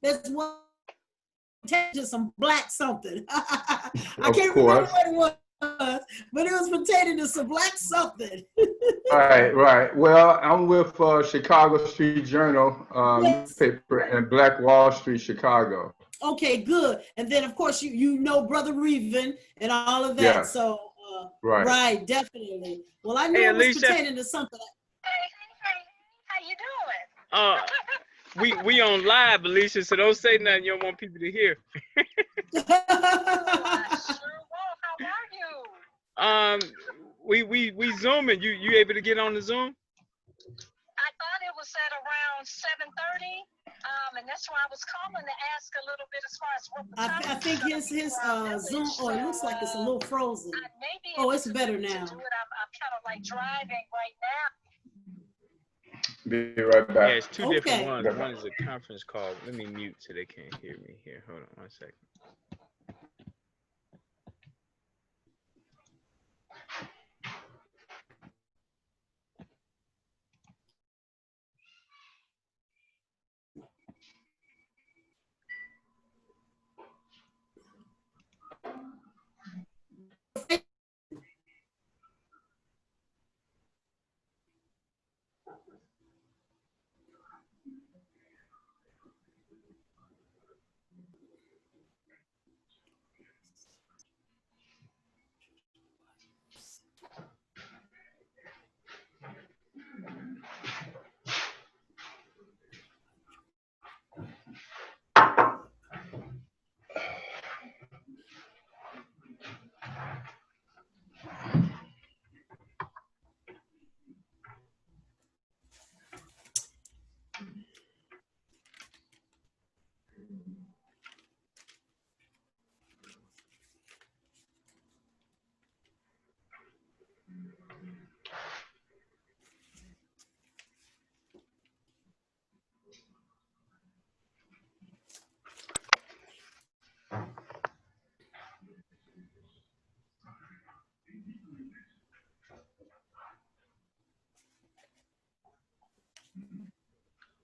That's what to some black something. I Of can't course. remember what it was, but it was pertaining to some black something. Right. Well, I'm with Chicago Street Journal Yes. newspaper in Black Wall Street, Chicago. Okay, good. And then of course you know Brother Reven and all of that. Yes. So Right. right, definitely. Well, I knew Hey, it was Alicia. pertaining to something. How you doing? We on live, Alicia, so don't say nothing you don't want people to hear. I sure will. How are you? We zooming. You able to get on the Zoom? I thought it was at around 7:30. And that's why I was calling to ask a little bit as far as what the topic I think his Zoom, it looks like it's a little frozen. Oh, it's better now. I'm kind of like driving right now. Be right back. Yeah, it's two different ones. One is a conference call. Let me mute so they can't hear me here. Hold on 1 second.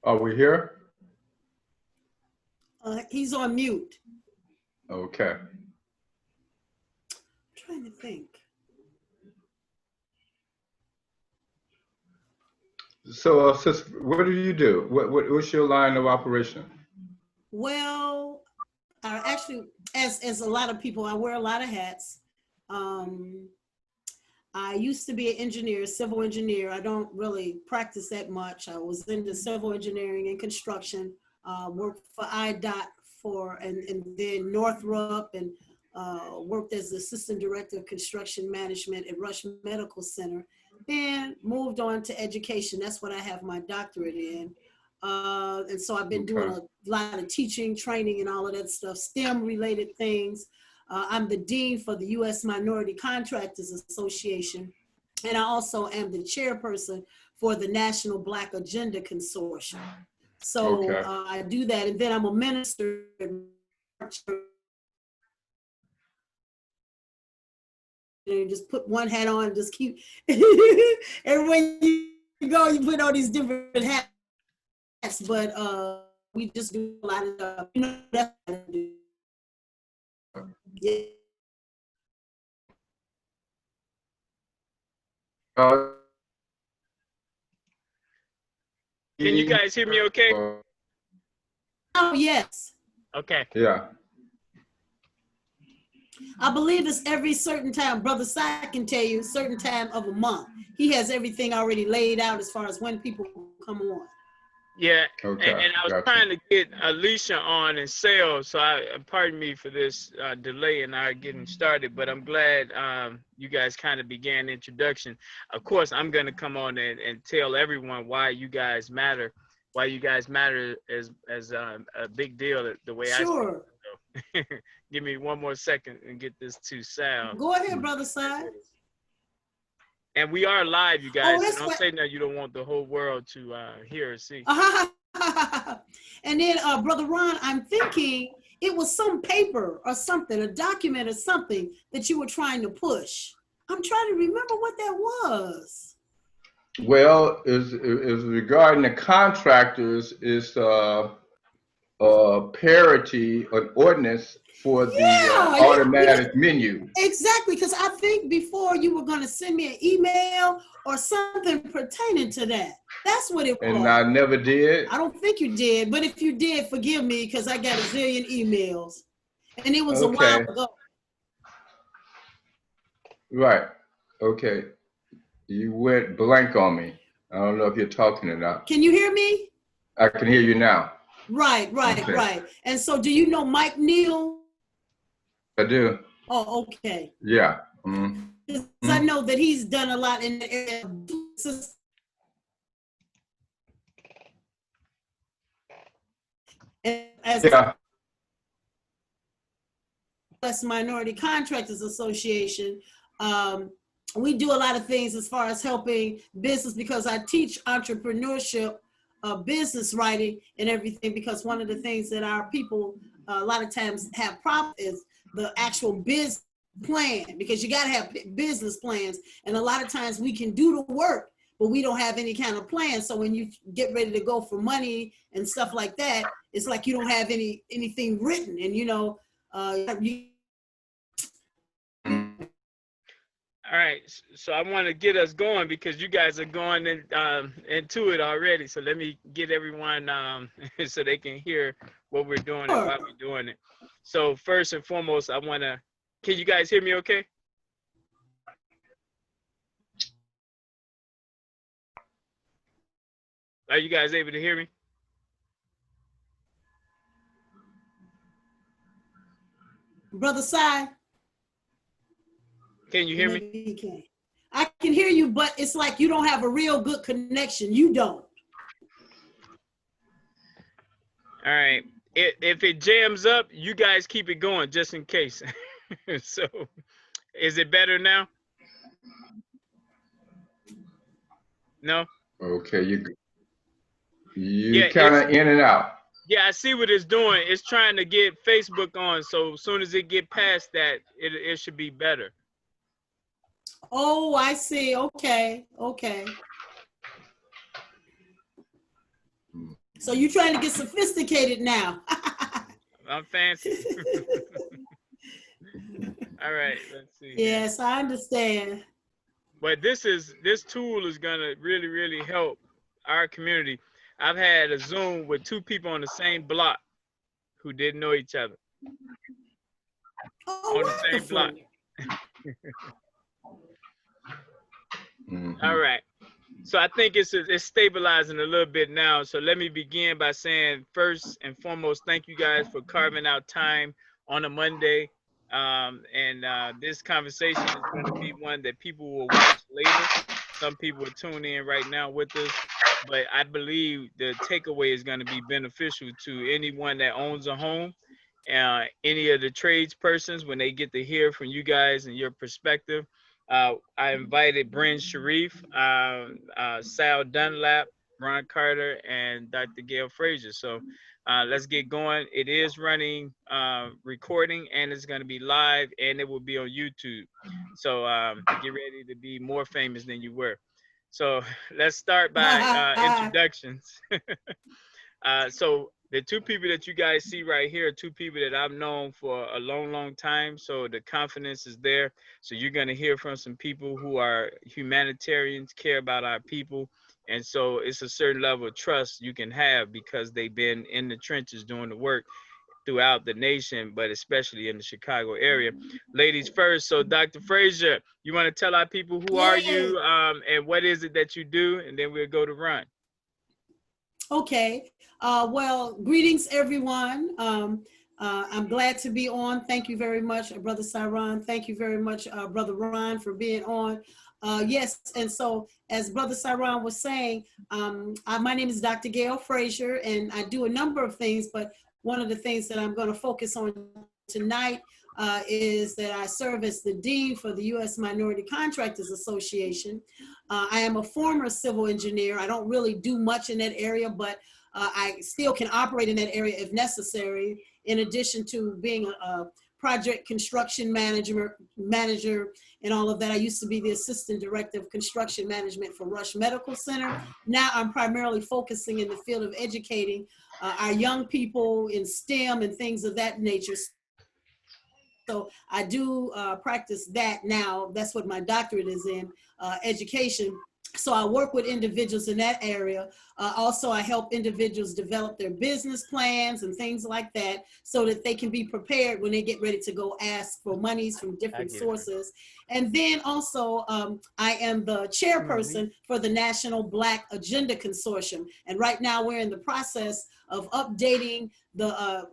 Are we here? He's on mute. Okay. I'm trying to think. So, sis, what do you do? What's your line of operation? Well, actually, as a lot of people, I wear a lot of hats. I used to be an engineer, civil engineer. I don't really practice that much. I was into civil engineering and construction, worked for IDOT and then Northrop, and worked as the assistant director of construction management at Rush Medical Center, and moved on to education. That's what I have my doctorate in. And so I've been doing a lot of teaching, training, and all of that stuff, STEM related things. I'm the dean for the U.S. Minority Contractors Association, and I also am the chairperson for the National Black Agenda Consortium. So I do that, and then I'm a minister. You just put one hat on and just keep, everywhere you go, you put all these different hats, but we just do a lot of stuff. You know, that's what I do. Yeah. Can you guys hear me okay? Oh, yes. Okay. Yeah. I believe it's every certain time. Brother Sai can tell you, certain time of a month. He has everything already laid out as far as when people come on. Yeah, and I was trying to get Alicia on and sell, so pardon me for this delay in our getting started, but I'm glad you guys kind of began the introduction. Of course, I'm going to come on and tell everyone why you guys matter, as a big deal the way I see it. So, give me one more second and get this to sound. Go ahead, Brother Sai. And we are live, you guys. So don't say that you don't want the whole world to hear or see. And then, Brother Ron, I'm thinking it was some paper or something, a document or something that you were trying to push. I'm trying to remember what that was. Well, is regarding the contractors, is parity, an ordinance for the Yeah, automatic menu. exactly, because I think before you were going to send me an email or something pertaining to that. That's what it was. And I never did. I don't think you did, but if you did, forgive me because I got a zillion emails, and it was a while ago. Right. Okay. You went blank on me. I don't know if you're talking or not. Can you hear me? I can hear you now. Right. Okay. And so, do you know Mike Neal? I do. Oh, okay. Yeah. Mm-hmm. I know that he's done a lot in the area of as U.S. Minority Contractors Association. We do a lot of things as far as helping business because I teach entrepreneurship, business writing and everything, because one of the things that our people a lot of times have problems is the actual business plan, because you got to have business plans. And a lot of times we can do the work, but we don't have any kind of plan. So when you get ready to go for money and stuff like that, it's like you don't have anything written. And, you know, all right, so I want to get us going because you guys are going into it already. So let me get everyone so they can hear what we're doing and why we're doing it. So first and foremost, I want to, can you guys hear me okay? Are you guys able to hear me? Brother Sai. Can you hear me? He can. I can hear you, but it's like you don't have a real good connection. You don't. All right. If it jams up, you guys keep it going just in case. So, is it better now? No? Okay, you kind of in and out. Yeah, I see what it's doing. It's trying to get Facebook on, so as soon as it get past that, it should be better. Oh, I see. Okay. So you're trying to get sophisticated now. I'm fancy. All right, let's see. Yes, I understand. But this tool is gonna really help our community. I've had a Zoom with 2 people on the same block who didn't know each other. Oh, on the same block. All right. So I think it's stabilizing a little bit now. So let me begin by saying, first and foremost, thank you guys for carving out time on a Monday. This conversation is going to be one that people will watch later. Some people are tuning in right now with us, but I believe the takeaway is going to be beneficial to anyone that owns a home, any of the tradespersons when they get to hear from you guys and your perspective. I invited Bryn Sharif, Sal Dunlap, Ron Carter, and Dr. Gail Frazier. So let's get going. It is running recording, and it's going to be live, and it will be on YouTube. So get ready to be more famous than you were. So let's start by introductions. So the 2 people that you guys see right here are 2 people that I've known for a long time. So the confidence is there. So you're going to hear from some people who are humanitarians, care about our people. And so it's a certain level of trust you can have because they've been in the trenches doing the work throughout the nation, but especially in the Chicago area. Ladies first. So Dr. Frazier, you want to tell our people who are you and what is it that you do? And then we'll go to Ron. Okay. Well, greetings, everyone. I'm glad to be on. Thank you very much, Brother Saron. Thank you very much, Brother Ron, for being on. Yes, and so as Brother Saron was saying, my name is Dr. Gail Frazier, and I do a number of things, but one of the things that I'm going to focus on tonight is that I serve as the Dean for the U.S. Minority Contractors Association. I am a former civil engineer. I don't really do much in that area, but I still can operate in that area if necessary, in addition to being project construction manager and all of that. I used to be the assistant director of construction management for Rush Medical Center. Now I'm primarily focusing in the field of educating our young people in STEM and things of that nature. So I do practice that now. That's what my doctorate is in, education. So I work with individuals in that area. Also, I help individuals develop their business plans and things like that so that they can be prepared when they get ready to go ask for monies from different sources. And then also, I am the chairperson for the National Black Agenda Consortium. And right now we're in the process of updating the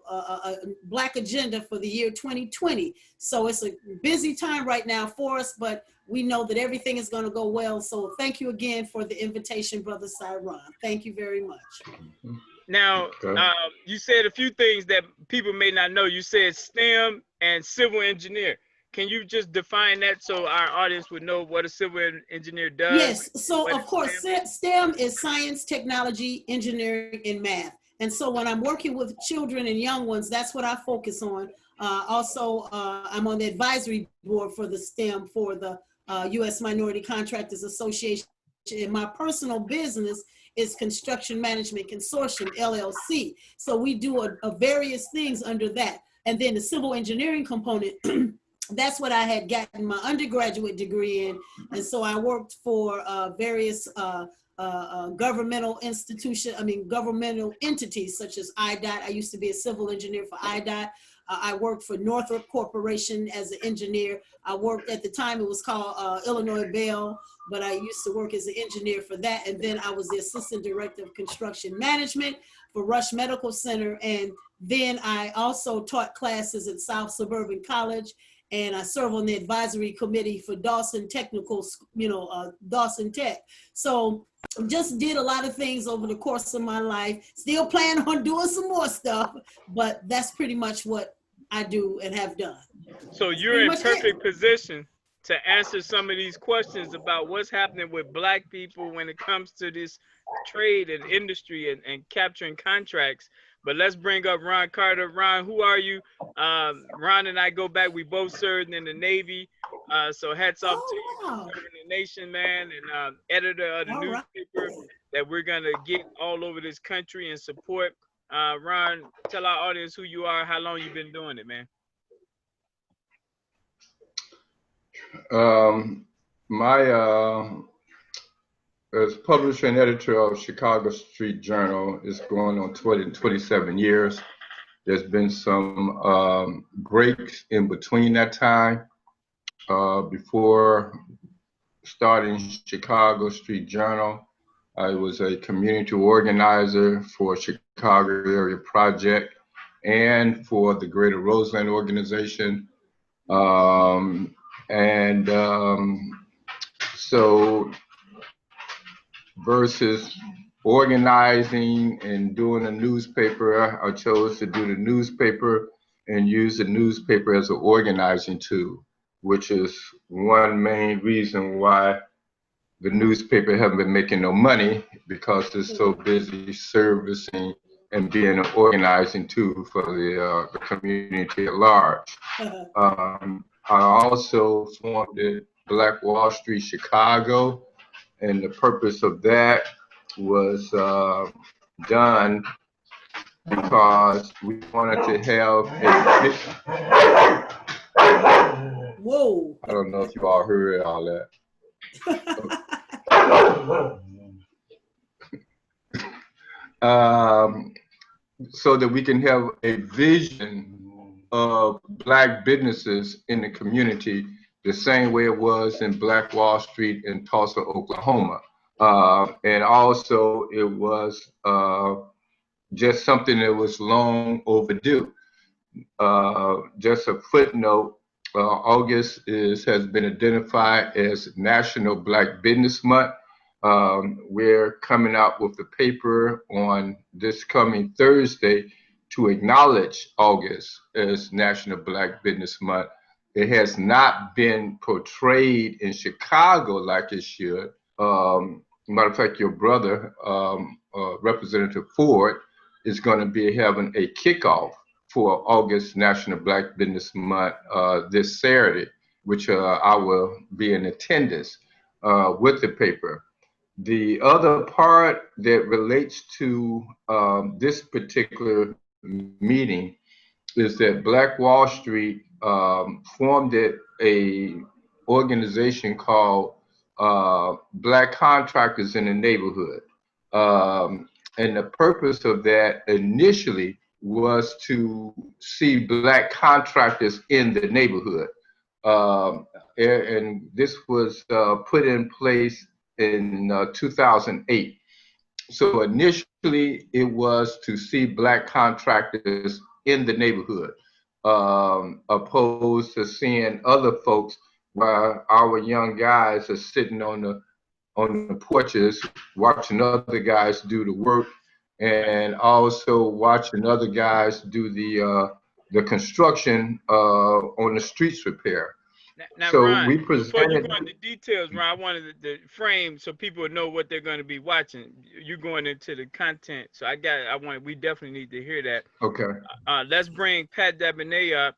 Black Agenda for the year 2020. So it's a busy time right now for us, but we know that everything is going to go well. So thank you again for the invitation, Brother Cyron. Thank you very much. Now, you said a few things that people may not know. You said STEM and civil engineer. Can you just define that so our audience would know what a civil engineer does? Yes, so of course, STEM is science, technology, engineering, and math. And so when I'm working with children and young ones, that's what I focus on. Also, I'm on the advisory board for the STEM for the U.S. Minority Contractors Association. And my personal business is Construction Management Consortium, LLC. So we do various things under that. And then the civil engineering component, that's what I had gotten my undergraduate degree in. And so I worked for various governmental governmental entities such as IDOT. I used to be a civil engineer for IDOT. I worked for Northrop Corporation as an engineer. I worked at the time, it was called Illinois Bell, but I used to work as an engineer for that. And then I was the assistant director of construction management for Rush Medical Center. And then I also taught classes at South Suburban College. And I serve on the advisory committee for Dawson Technical, Dawson Tech. So just did a lot of things over the course of my life. Still plan on doing some more stuff, but that's pretty much what I do and have done. So you're in perfect position to answer some of these questions about what's happening with Black people when it comes to this trade and industry and capturing contracts. But let's bring up Ron Carter. Ron, who are you? Ron and I go back. We both served in the Navy. So hats off to you, serving the nation, man, and editor of the newspaper that we're going to get all over this country and support. Ron, tell our audience who you are, how long you've been doing it, man. As publisher and editor of Chicago Street Journal, is going on 27 years. There's been some breaks in between that time. Before starting Chicago Street Journal, I was a community organizer for Chicago Area Project and for the Greater Roseland Organization. So versus organizing and doing a newspaper, I chose to do the newspaper and use the newspaper as an organizing tool, which is one main reason why the newspaper haven't been making no money, because it's so busy servicing and being an organizing tool for the community at large. I also formed Black Wall Street Chicago, and the purpose of that was done because we wanted to have Whoa. I don't know if you all heard all that. So that we can have a vision of Black businesses in the community the same way it was in Black Wall Street in Tulsa, Oklahoma. And also it was just something that was long overdue. Just a footnote, August has been identified as National Black Business Month. We're coming out with the paper on this coming Thursday to acknowledge August as National Black Business Month. It has not been portrayed in Chicago like it should. Matter of fact, your brother, Representative Ford, is going to be having a kickoff for August National Black Business Month this Saturday, which I will be in attendance with the paper. The other part that relates to this particular meeting is that Black Wall Street formed a organization called Black Contractors in the Neighborhood. And the purpose of that initially was to see Black contractors in the neighborhood. And this was put in place in 2008. So initially it was to see Black contractors in the neighborhood, opposed to seeing other folks while our young guys are sitting on the porches watching other guys do the work, and also watching other guys do the construction on the streets repair. Now, So Ron, we before you presented. go into details, Ron, I wanted to frame so people would know what they're going to be watching. You're going into the content, so we definitely need to hear that. Okay. Let's bring Pat Dabney up.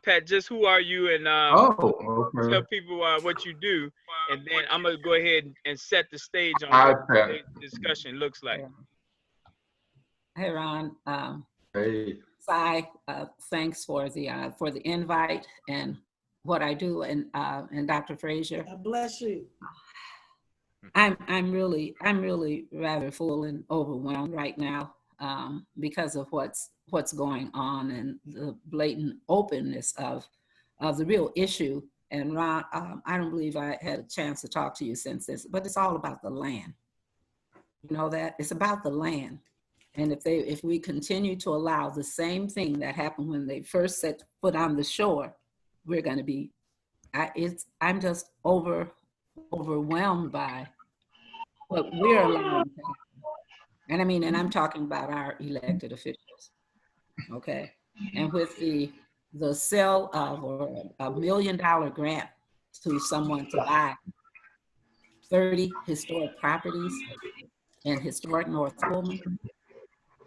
Pat, just who are you, and Okay. tell people what you do, and then I'm gonna go ahead and set the stage on what the discussion looks like. Hey, Ron. Hey. Cy, thanks for the invite and what I do, and Dr. Frazier. God bless you. I'm really rather full and overwhelmed right now because of what's going on and the blatant openness of the real issue. And Ron, I don't believe I had a chance to talk to you since this, but it's all about the land. You know that? It's about the land. And if we continue to allow the same thing that happened when they first set foot on the shore, we're going to be, I'm just overwhelmed by what we're allowing to happen. And I'm talking about our elected officials, okay? And with the sale of $1 million grant to someone to buy 30 historic properties in historic North Pullman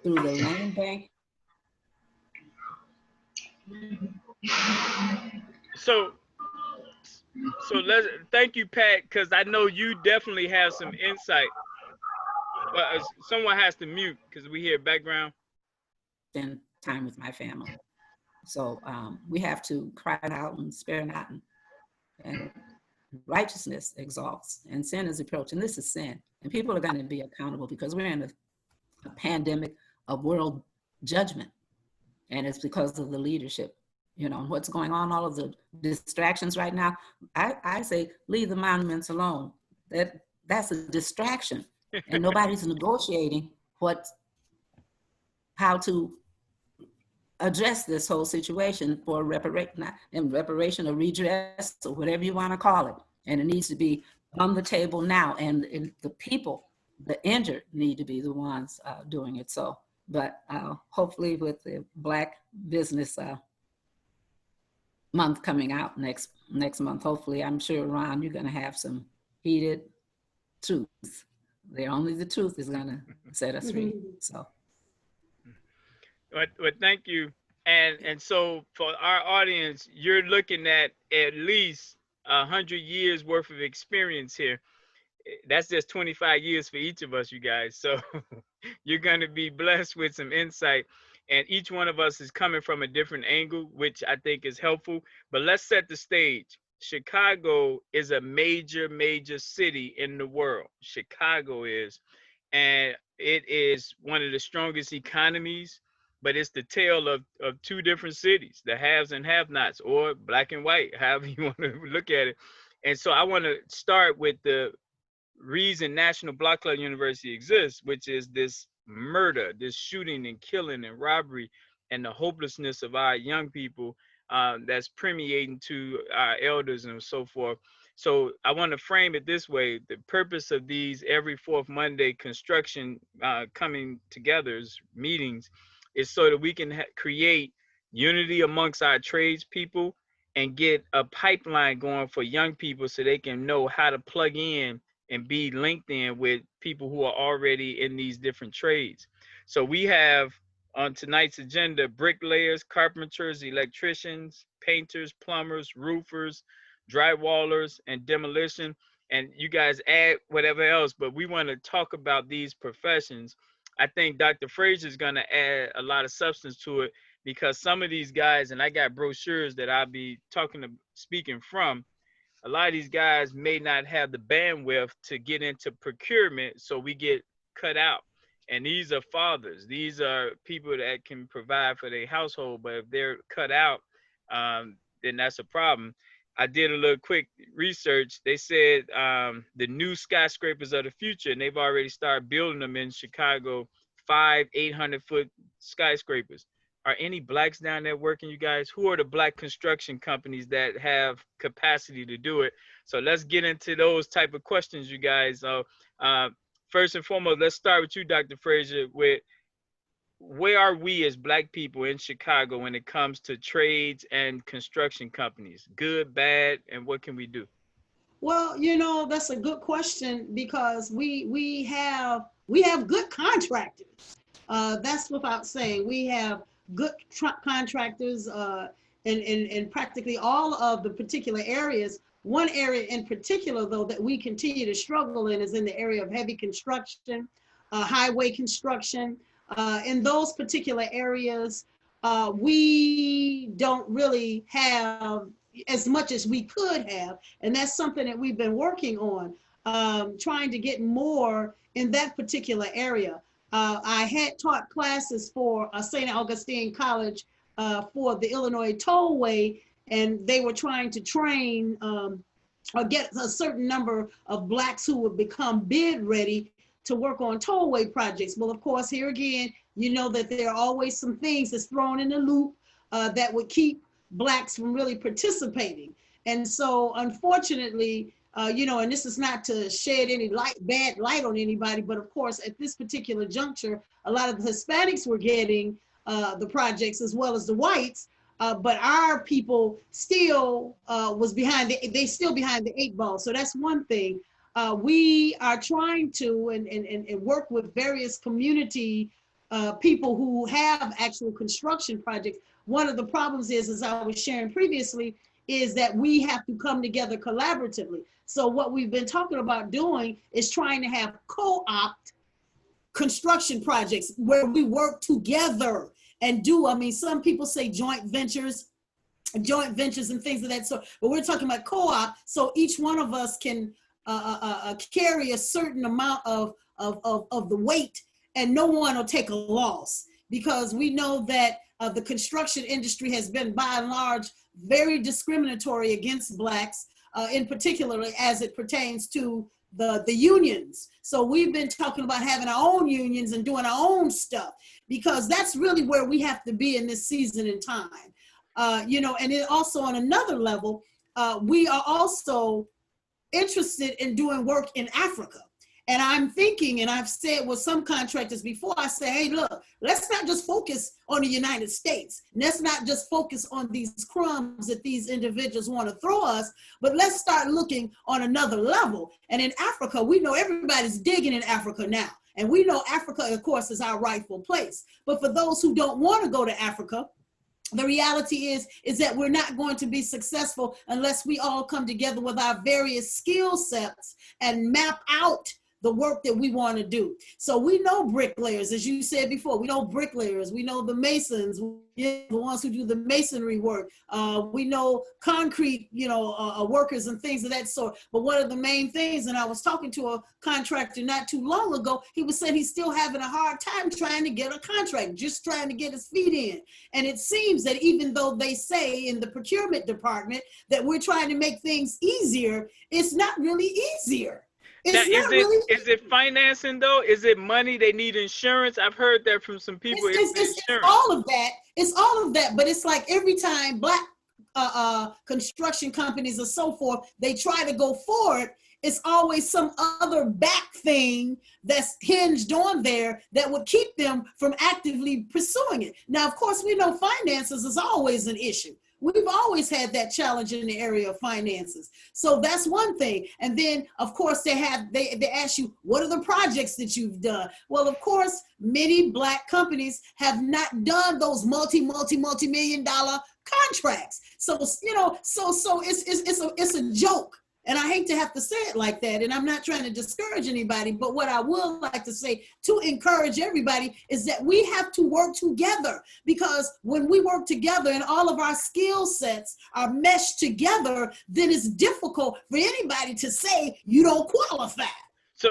through the land bank. So thank you, Pat, because I know you definitely have some insight. Well, someone has to mute because we hear background. Spend time with my family. So we have to cry it out and spare not, and righteousness exalts and sin is approach. And this is sin. And people are going to be accountable because we're in a pandemic of world judgment. And it's because of the leadership. You know, what's going on, all of the distractions right now. I say, leave the monuments alone. That's a distraction. And nobody's negotiating how to address this whole situation for reparation or redress or whatever you want to call it. And it needs to be on the table now. And the people, the injured, need to be the ones doing it. So, but hopefully with the Black Business Month coming out next month, hopefully, I'm sure, Ron, you're going to have some heated truth. Only the truth is going to set us free. So. But thank you. And so for our audience, you're looking at least 100 years worth of experience here. That's just 25 years for each of us, you guys. So you're going to be blessed with some insight. And each one of us is coming from a different angle, which I think is helpful. But let's set the stage. Chicago is a major city in the world. Chicago is. And it is one of the strongest economies, but it's the tale of two different cities, the haves and have-nots, or black and white, however you want to look at it. And so I want to start with the reason National Block Club University exists, which is this murder, this shooting and killing and robbery, and the hopelessness of our young people that's permeating to our elders and so forth. So I want to frame it this way. The purpose of these every fourth Monday construction coming together meetings is so that we can create unity amongst our tradespeople and get a pipeline going for young people so they can know how to plug in and be linked in with people who are already in these different trades. So we have On tonight's agenda, bricklayers, carpenters, electricians, painters, plumbers, roofers, drywallers, and demolition. And you guys add whatever else, but we want to talk about these professions. I think Dr. Frazier is going to add a lot of substance to it, because some of these guys, and I got brochures that I'll be speaking from, a lot of these guys may not have the bandwidth to get into procurement, so we get cut out. And these are fathers. These are people that can provide for their household, but if they're cut out, then that's a problem. I did a little quick research. They said the new skyscrapers of the future, and they've already started building them in Chicago, 800-foot skyscrapers. Are any blacks down there working, you guys? Who are the black construction companies that have capacity to do it? So let's get into those type of questions, you guys. First and foremost, let's start with you, Dr. Frazier, with where are we as black people in Chicago when it comes to trades and construction companies? Good, bad, and what can we do? Well, you know, that's a good question, because we have good contractors. That's without saying. We have good contractors in practically all of the particular areas. One area in particular, though, that we continue to struggle in is in the area of heavy construction, highway construction. In those particular areas, we don't really have as much as we could have. And that's something that we've been working on, trying to get more in that particular area. I had taught classes for St. Augustine College for the Illinois Tollway, and they were trying to train or get a certain number of blacks who would become bid ready to work on tollway projects. Well, of course, here again, you know that there are always some things that's thrown in the loop that would keep blacks from really participating. And so unfortunately, you know, and this is not to shed any bad light on anybody, but of course, at this particular juncture, a lot of the Hispanics were getting the projects as well as the whites, but our people still was behind, they still behind the 8 ball. So that's one thing. We are trying to and work with various community people who have actual construction projects. One of the problems is, as I was sharing previously, is that we have to come together collaboratively. So what we've been talking about doing is trying to have co-opt construction projects where we work together and do, I mean, some people say joint ventures and things of that sort, but we're talking about co-op, so each one of us can carry a certain amount of the weight, and no one will take a loss, because we know that the construction industry has been, by and large, very discriminatory against blacks, in particular as it pertains to the unions. So we've been talking about having our own unions and doing our own stuff, because that's really where we have to be in this season and time. You know, and then also on another level, we are also interested in doing work in Africa. And I'm thinking, and I've said with some contractors before, I say, hey, look, let's not just focus on the United States. Let's not just focus on these crumbs that these individuals want to throw us, but let's start looking on another level. And in Africa, we know everybody's digging in Africa now. And we know Africa, of course, is our rightful place. But for those who don't want to go to Africa, the reality is that we're not going to be successful unless we all come together with our various skill sets and map out the work that we want to do. So we know bricklayers, as you said before, we know bricklayers, we know the masons, the ones who do the masonry work. We know concrete, you know, workers and things of that sort. But one of the main things, and I was talking to a contractor not too long ago, he was saying he's still having a hard time trying to get a contract, just trying to get his feet in. And it seems that even though they say in the procurement department that we're trying to make things easier, it's not really easier. Now, is it financing though? Is it money? They need insurance. I've heard that from some people. It's all of that. It's all of that. But it's like every time black construction companies and so forth, they try to go forward, it's always some other back thing that's hinged on there that would keep them from actively pursuing it. Now, of course, we know finances is always an issue. We've always had that challenge in the area of finances. So that's one thing. And then, of course, they ask you, what are the projects that you've done? Well, of course, many Black companies have not done those multi-million dollar contracts. So, you know, so it's a joke. And I hate to have to say it like that, and I'm not trying to discourage anybody, but what I would like to say to encourage everybody is that we have to work together, because when we work together and all of our skill sets are meshed together, then it's difficult for anybody to say you don't qualify. So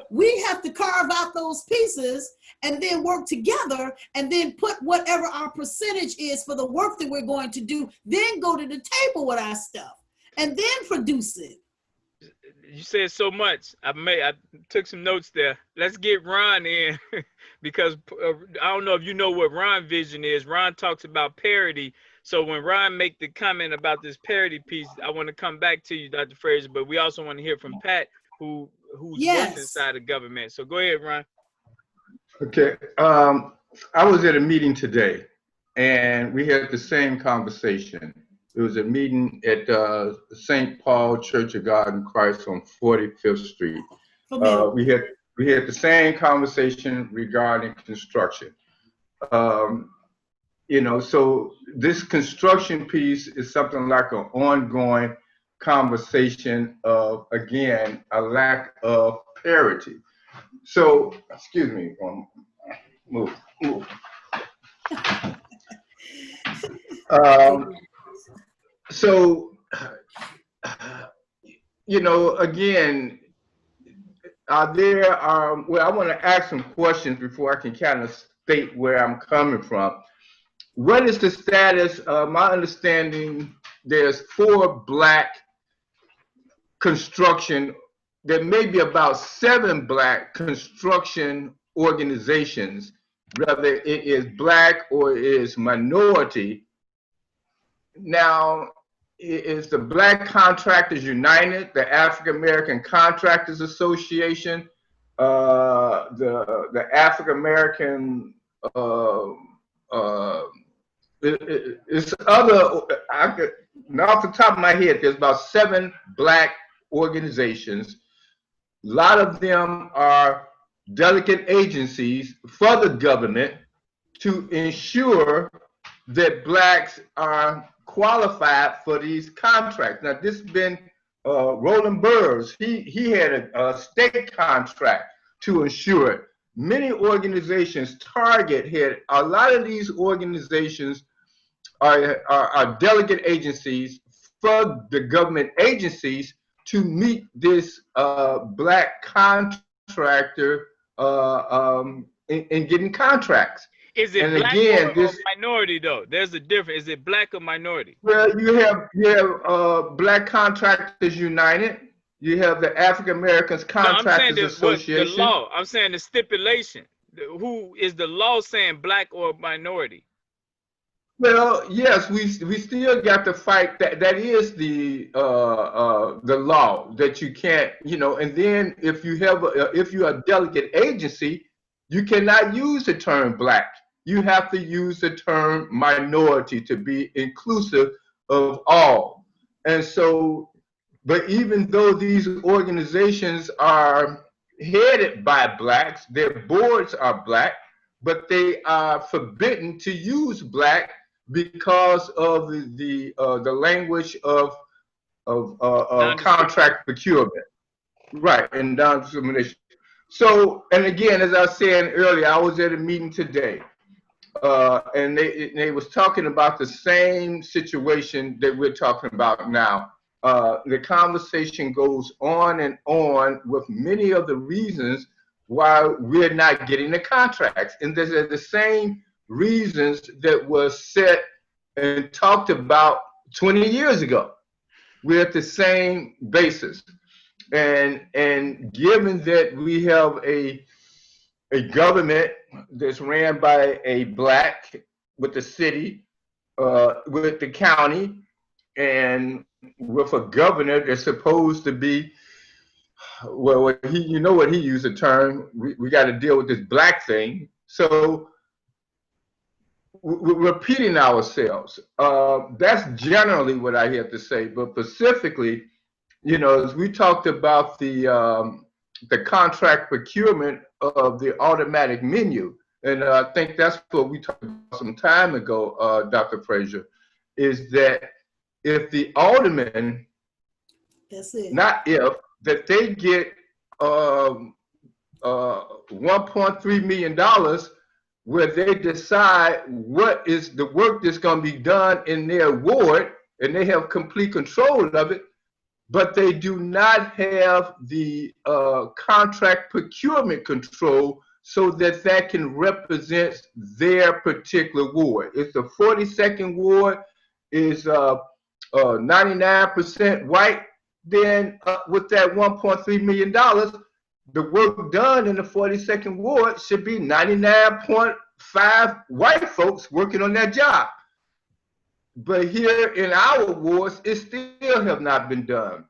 we have to carve out those pieces and then work together and then put whatever our percentage is for the work that we're going to do, then go to the table with our stuff. And then produce it. You said so much. I took some notes there. Let's get Ron in because I don't know if you know what Ron's vision is. Ron talks about parity. So when Ron make the comment about this parity piece, I want to come back to you, Dr. Fraser, but we also want to hear from Pat, who's worked inside of government. So go ahead, Ron. Okay. I was at a meeting today, and we had the same conversation. It was a meeting at St. Paul Church of God in Christ on 45th Street. We had the same conversation regarding construction. You know, so this construction piece is something like an ongoing conversation of, again, a lack of parity. So, excuse me, move. So, you know, again, well, I want to ask some questions before I can kind of state where I'm coming from. What is the status? My understanding, there's 4 Black construction, there may be about 7 Black construction organizations, whether it is Black or it is minority. Now, is the Black Contractors United, the African American Contractors Association, the African American, it's other, now off the top of my head, there's about 7 Black organizations. A lot of them are delegate agencies for the government to ensure that Blacks are qualified for these contracts. Now, this has been Roland Burrs. He had a state contract to ensure it. Many organizations, Target had, a lot of these organizations are delegate agencies for the government agencies to meet this Black contractor in getting contracts. Is it Black or minority though? There's a difference. Is it Black or minority? Well, you have Black Contractors United. You have the African Americans Contractors Association. The law. I'm saying the stipulation. Who is the law saying Black or minority? Well, yes, we still got to fight that. That is the law that you can't, you know. And then if you have if you're a delegate agency, you cannot use the term Black. You have to use the term minority to be inclusive of all. And so, but even though these organizations are headed by Blacks, their boards are Black, but they are forbidden to use Black because of the language of contract procurement, right, and non-discrimination. So, and again, as I was saying earlier, I was at a meeting today, and they was talking about the same situation that we're talking about now. The conversation goes on and on with many of the reasons why we're not getting the contracts, and these are the same reasons that was set and talked about 20 years ago. We're at the same basis. And given that we have a government that's ran by a Black with the city, with the county, and with a governor that's supposed to be well, you know what he used the term, we got to deal with this black thing. So we're repeating ourselves. That's generally what I have to say, but specifically, you know, as we talked about the contract procurement of the automatic menu, and I think that's what we talked about some time ago, Dr. Frazier, is that if the alderman, That's it. not if, that they get $1.3 million where they decide what is the work that's going to be done in their ward, and they have complete control of it, but they do not have the contract procurement control so that that can represent their particular ward. If the 42nd ward is 99% white, then with that $1.3 million, the work done in the 42nd ward should be 99.5 white folks working on that job. But here in our wards, it still have not been done.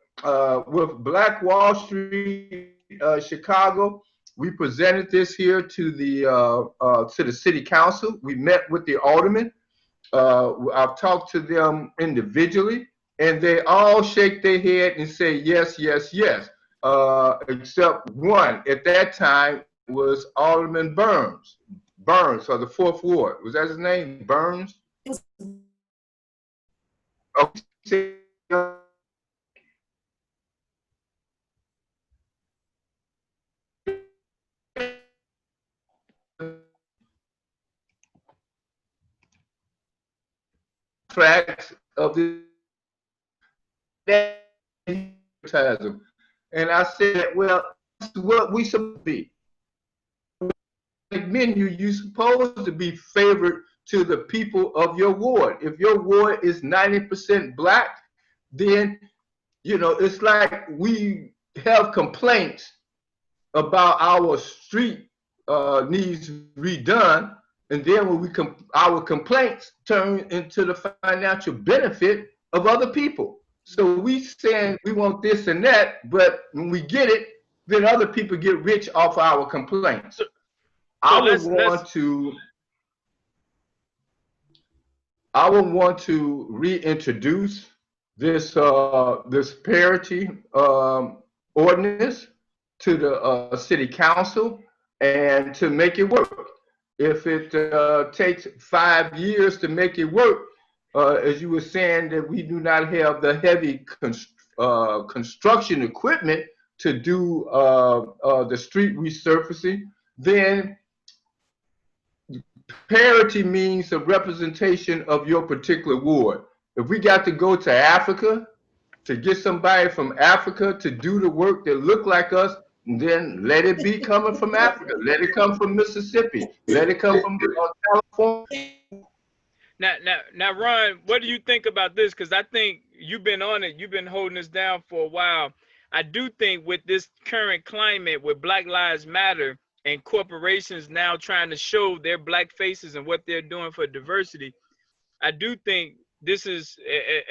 With Black Wall Street, Chicago, we presented this here to the city council. We met with the aldermen. I've talked to them individually, and they all shake their head and say yes, yes, yes. Except one at that time was Alderman Burns of the 4th Ward. Was that his name? Burns? Okay. Tracks of the advertising. And I said, well, that's what we supposed to be. Like menu, you're supposed to be favored to the people of your ward. If your ward is 90% black, then, you know, it's like we have complaints about our street needs redone, and then when our complaints turn into the financial benefit of other people. So we saying we want this and that, but when we get it, then other people get rich off our complaints. I would want to reintroduce this this parity ordinance to the city council and to make it work. If it takes 5 years to make it work, as you were saying, that we do not have the heavy construction equipment to do the street resurfacing, then parity means a representation of your particular ward. If we got to go to Africa to get somebody from Africa to do the work that look like us, then let it be coming from Africa. Let it come from Mississippi. Let it come from California. Now, Ron, what do you think about this? Because I think you've been on it. You've been holding this down for a while. I do think with this current climate, with Black Lives Matter and corporations now trying to show their black faces and what they're doing for diversity, I do think this is,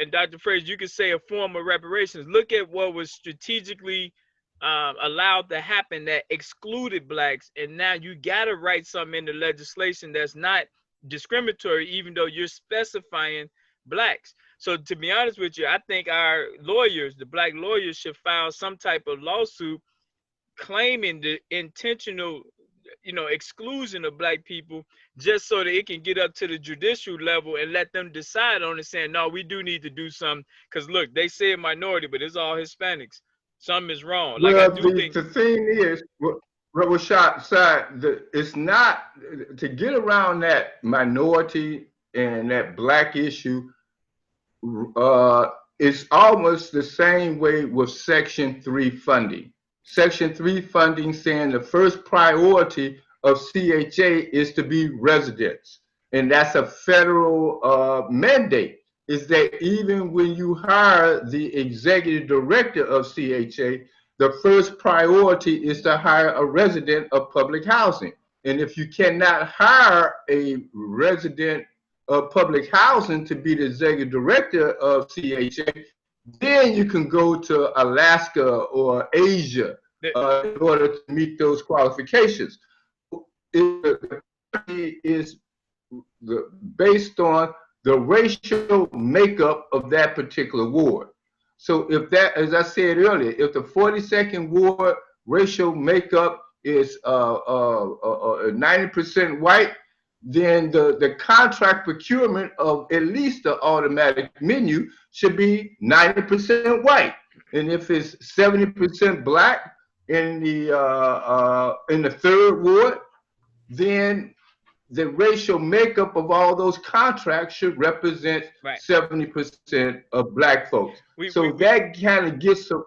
and Dr. Frazier, you could say a form of reparations. Look at what was strategically allowed to happen that excluded blacks, and now you got to write something in the legislation that's not discriminatory, even though you're specifying blacks. So to be honest with you, I think our lawyers, the black lawyers, should file some type of lawsuit claiming the intentional, you know, exclusion of black people, just so that it can get up to the judicial level and let them decide on it, saying, no, we do need to do something. Because look, they say minority, but it's all Hispanics. Something is wrong. Like, well, I do think the thing is, Rashad, it's not to get around that minority and that black issue. It's almost the same way with Section 3 funding. Section 3 funding saying the first priority of CHA is to be residents, and that's a federal mandate. Is that even when you hire the executive director of CHA, the first priority is to hire a resident of public housing. And if you cannot hire a resident of public housing to be the executive director of CHA, then you can go to Alaska or Asia in order to meet those qualifications. It is based on the racial makeup of that particular ward. So if that, as I said earlier, if the 42nd ward racial makeup is 90% white, then the contract procurement of at least the automatic menu should be 90% white. And if it's 70% black in the third ward, then the racial makeup of all those contracts should represent 70% of black folks. That kind of gets some.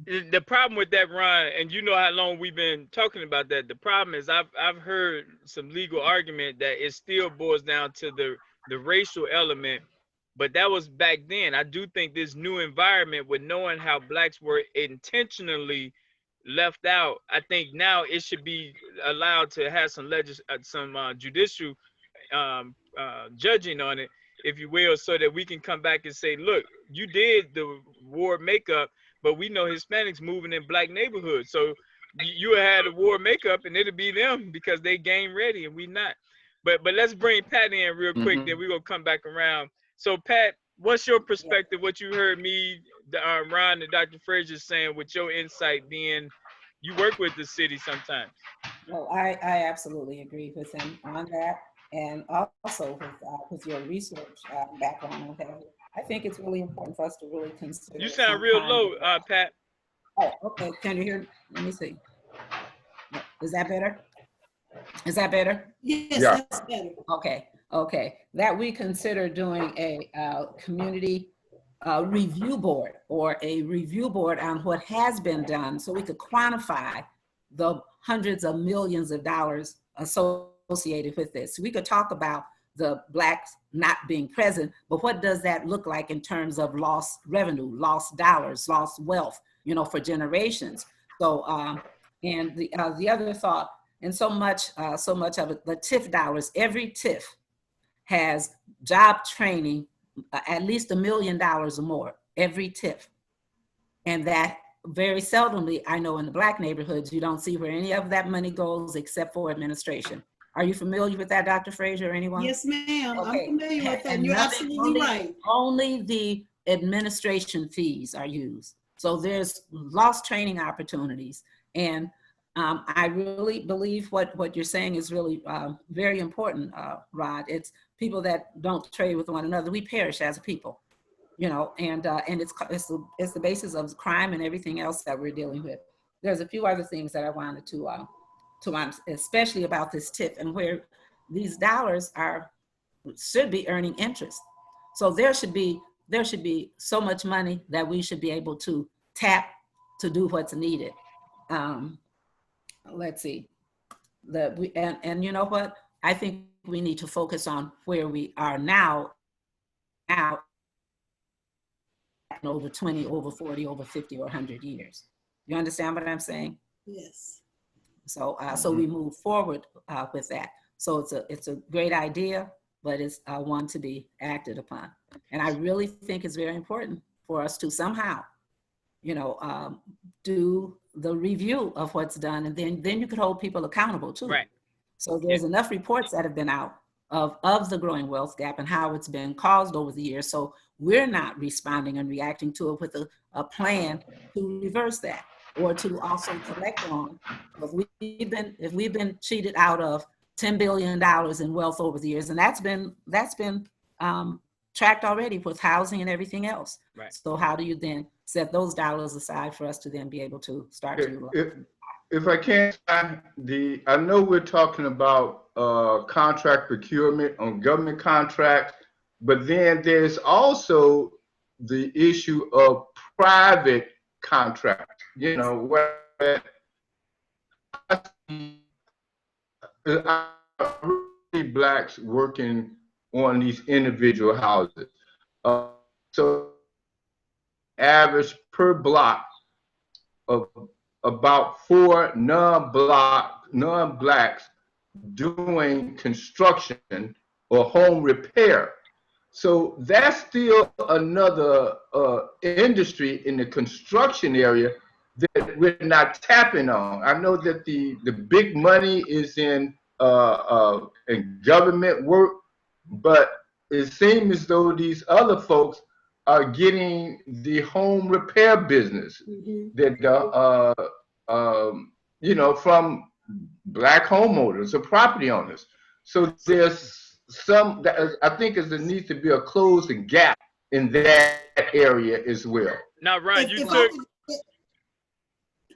The problem with that, Ron, and you know how long we've been talking about that. The problem is I've heard some legal argument that it still boils down to the racial element, but that was back then. I do think this new environment with knowing how blacks were intentionally left out, I think now it should be allowed to have some judicial judging on it, if you will, so that we can come back and say, look, you did the ward makeup, but we know Hispanics moving in black neighborhoods. So you had a ward makeup and it'll be them because they game ready and we not. But let's bring Pat in real quick, then we're going to come back around. So Pat, what's your perspective, what you heard me, Ron and Dr. Frazier saying with your insight being you work with the city sometimes? Well, I absolutely agree with him on that. And also with your research background, I think it's really important for us to really consider. You sound real low, Pat. Oh, okay. Can you hear? Let me see. Is that better? Is that better? Yes, yeah. That's better. Okay. That we consider doing a community review board or a review board on what has been done so we could quantify the hundreds of millions of dollars associated with this. We could talk about the blacks not being present, but what does that look like in terms of lost revenue, lost dollars, lost wealth, for generations? So, and the other thought, and so much of it, the TIF dollars, every TIF has job training, at least $1 million or more, every TIF. And that very seldomly, I know in the black neighborhoods, you don't see where any of that money goes except for administration. Are you familiar with that, Dr. Frazier, or anyone? Yes, ma'am. Okay. I'm familiar with that. And you're absolutely right. Only the administration fees are used. So there's lost training opportunities. And I really believe what you're saying is really very important, Rod. It's people that don't trade with one another. We perish as a people, and it's the basis of crime and everything else that we're dealing with. There's a few other things that I wanted to especially about this TIF and where these dollars should be earning interest. So there should be so much money that we should be able to tap to do what's needed. Let's see. And you know what? I think we need to focus on where we are now over 20, over 40, over 50, or 100 years. You understand what I'm saying? Yes. So so we move forward with that. So it's a great idea, but it's one to be acted upon. And I really think it's very important for us to somehow, do the review of what's done, and then you could hold people accountable too. Right. So there's enough reports that have been out of the growing wealth gap and how it's been caused over the years. So we're not responding and reacting to it with a plan to reverse that, or to also collect on. If we've been cheated out of $10 billion in wealth over the years, and that's been tracked already with housing and everything else. Right. So how do you then set those dollars aside for us to then be able to start to? If I can, I know we're talking about contract procurement on government contracts, but then there's also the issue of private contracts. Where blacks working on these individual houses. So average per block of about 4 non-blacks doing construction or home repair. So that's still another industry in the construction area that we're not tapping on. I know that the big money is in government work, but it seems as though these other folks are getting the home repair business that you know, from Black homeowners or property owners. So there's some that I think there needs to be a closing gap in that area as well. Now, Ron,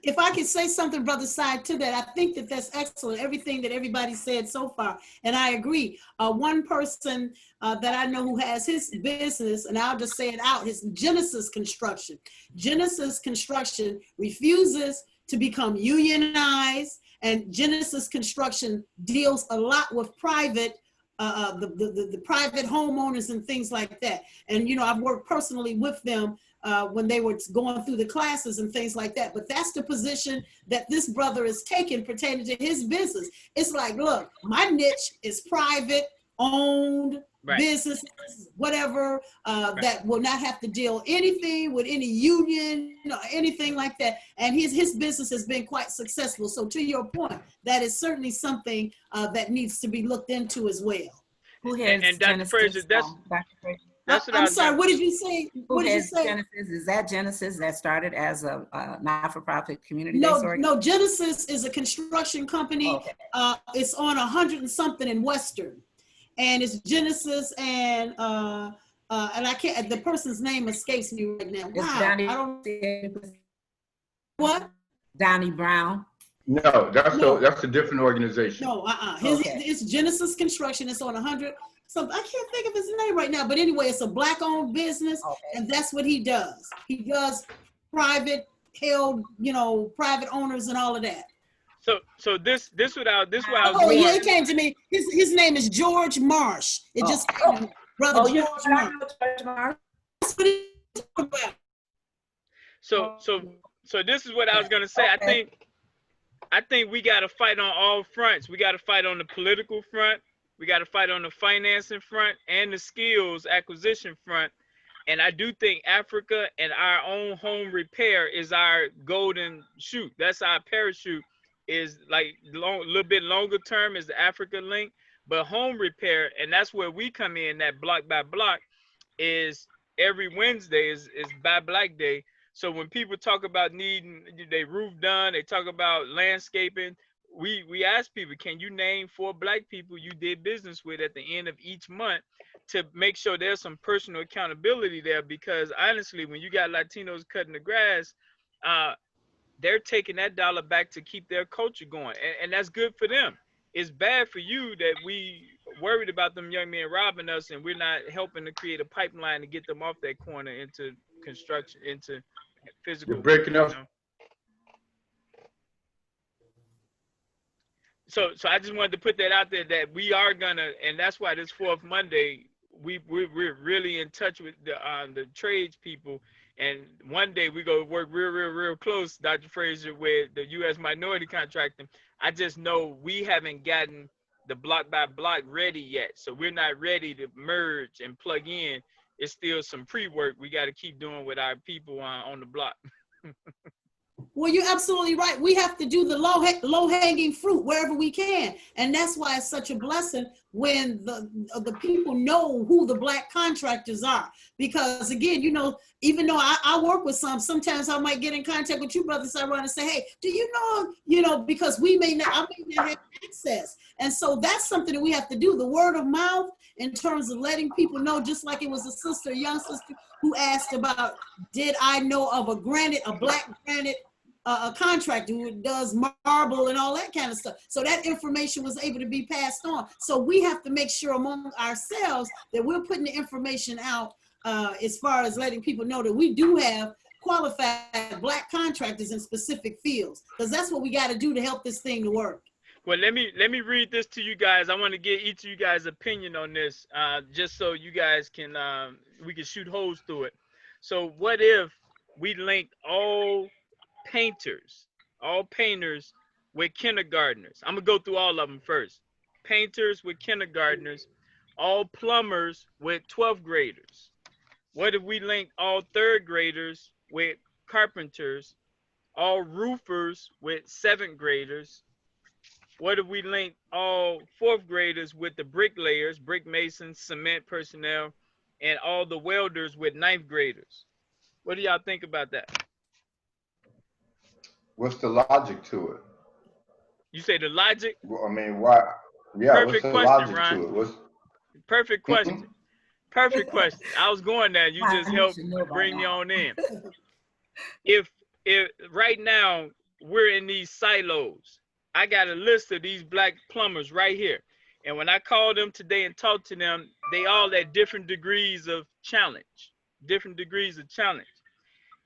if I could say something, Brother Side, to that, I think that that's excellent, everything that everybody said so far, and I agree. One person that I know who has his business, and I'll just say it out, his Genesis Construction. Genesis Construction refuses to become unionized, and Genesis Construction deals a lot with private the private homeowners and things like that. And, you know, I've worked personally with them when they were going through the classes and things like that. But that's the position that this brother is taking pertaining to his business. It's like, look, my niche is private owned businesses, whatever, that will not have to deal anything with any union or anything like that. And his business has been quite successful. So to your point, that is certainly something that needs to be looked into as well. Who has and Dr. Fraser, that's what I'm sorry, what did you say? What did you say? Genesis? Is that Genesis that started as a not-for-profit community-based organization? No, Genesis is a construction company. Okay. It's on 100 and something in Western. And it's Genesis and I can't, the person's name escapes me right now. Wow, Donnie, I don't. What? Donnie Brown. No, that's a different organization. No, it's Genesis Construction. It's on 100. So I can't think of his name right now, but anyway, it's a Black-owned business, and that's what he does. He does private held, you know, private owners and all of that. So this what I was. Oh yeah, it came to me. His name is George Marsh. It just came to me. Brother George Marsh. That's what he's talking about. So this is what I was gonna say. I think we got to fight on all fronts. We got to fight on the political front. We got to fight on the financing front and the skills acquisition front. And I do think Africa and our own home repair is our golden chute. That's our parachute. Is like a little bit longer term is the Africa link, but home repair, and that's where we come in. That block by block is every Wednesday is by Black Day. So when people talk about needing their roof done, they talk about landscaping. We ask people, can you name 4 Black people you did business with at the end of each month to make sure there's some personal accountability there? Because honestly, when you got Latinos cutting the grass, they're taking that dollar back to keep their culture going. And that's good for them. It's bad for you that we worried about them young men robbing us and we're not helping to create a pipeline to get them off that corner into construction, into physical. You're breaking up. You know? So I just wanted to put that out there that we are gonna, and that's why this 4th Monday, we're really in touch with the trades people. And one day we go work real close, Dr. Fraser, with the U.S. minority contracting. I just know we haven't gotten the block by block ready yet. So we're not ready to merge and plug in. It's still some pre-work we got to keep doing with our people on the block. Well, you're absolutely right. We have to do the low-hanging fruit wherever we can. And that's why it's such a blessing when the people know who the Black contractors are. Because again, you know, even though I work with sometimes I might get in contact with you, Brother Cyril, and say, hey, do you know, because I may not have access. And so that's something that we have to do. The word of mouth in terms of letting people know, just like it was a young sister who asked about, did I know of a Black granite a contractor who does marble and all that kind of stuff. So that information was able to be passed on. So we have to make sure among ourselves that we're putting the information out as far as letting people know that we do have qualified Black contractors in specific fields, because that's what we got to do to help this thing to work. Well, let me read this to you guys. I want to get each of you guys' opinion on this, just so you guys can, we can shoot holes through it. So what if we linked all painters with kindergartners? I'm gonna go through all of them first. Painters with kindergartners all plumbers with 12th graders? What if we linked all 3rd graders with carpenters, all roofers with 7th graders? What if we linked all 4th graders with the bricklayers, brick masons, cement personnel, and all the welders with 9th graders? What do y'all think about that? What's the logic to it? You say the logic? Well, I mean, why? Yeah, Perfect what's the question, logic Ron. to it? Perfect question. Perfect question. I was going there. You just helped bring me on in. If right now we're in these silos, I got a list of these black plumbers right here. And when I called them today and talked to them, they all at different degrees of challenge.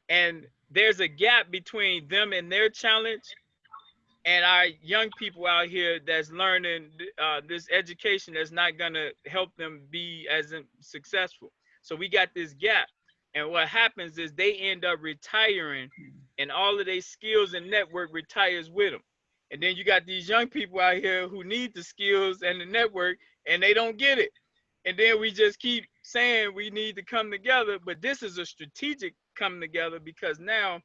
And there's a gap between them and their challenge and our young people out here that's learning this education that's not gonna help them be as successful. So we got this gap. And what happens is they end up retiring and all of their skills and network retires with them. And then you got these young people out here who need the skills and the network and they don't get it. And then we just keep saying we need to come together, but this is a strategic coming together because now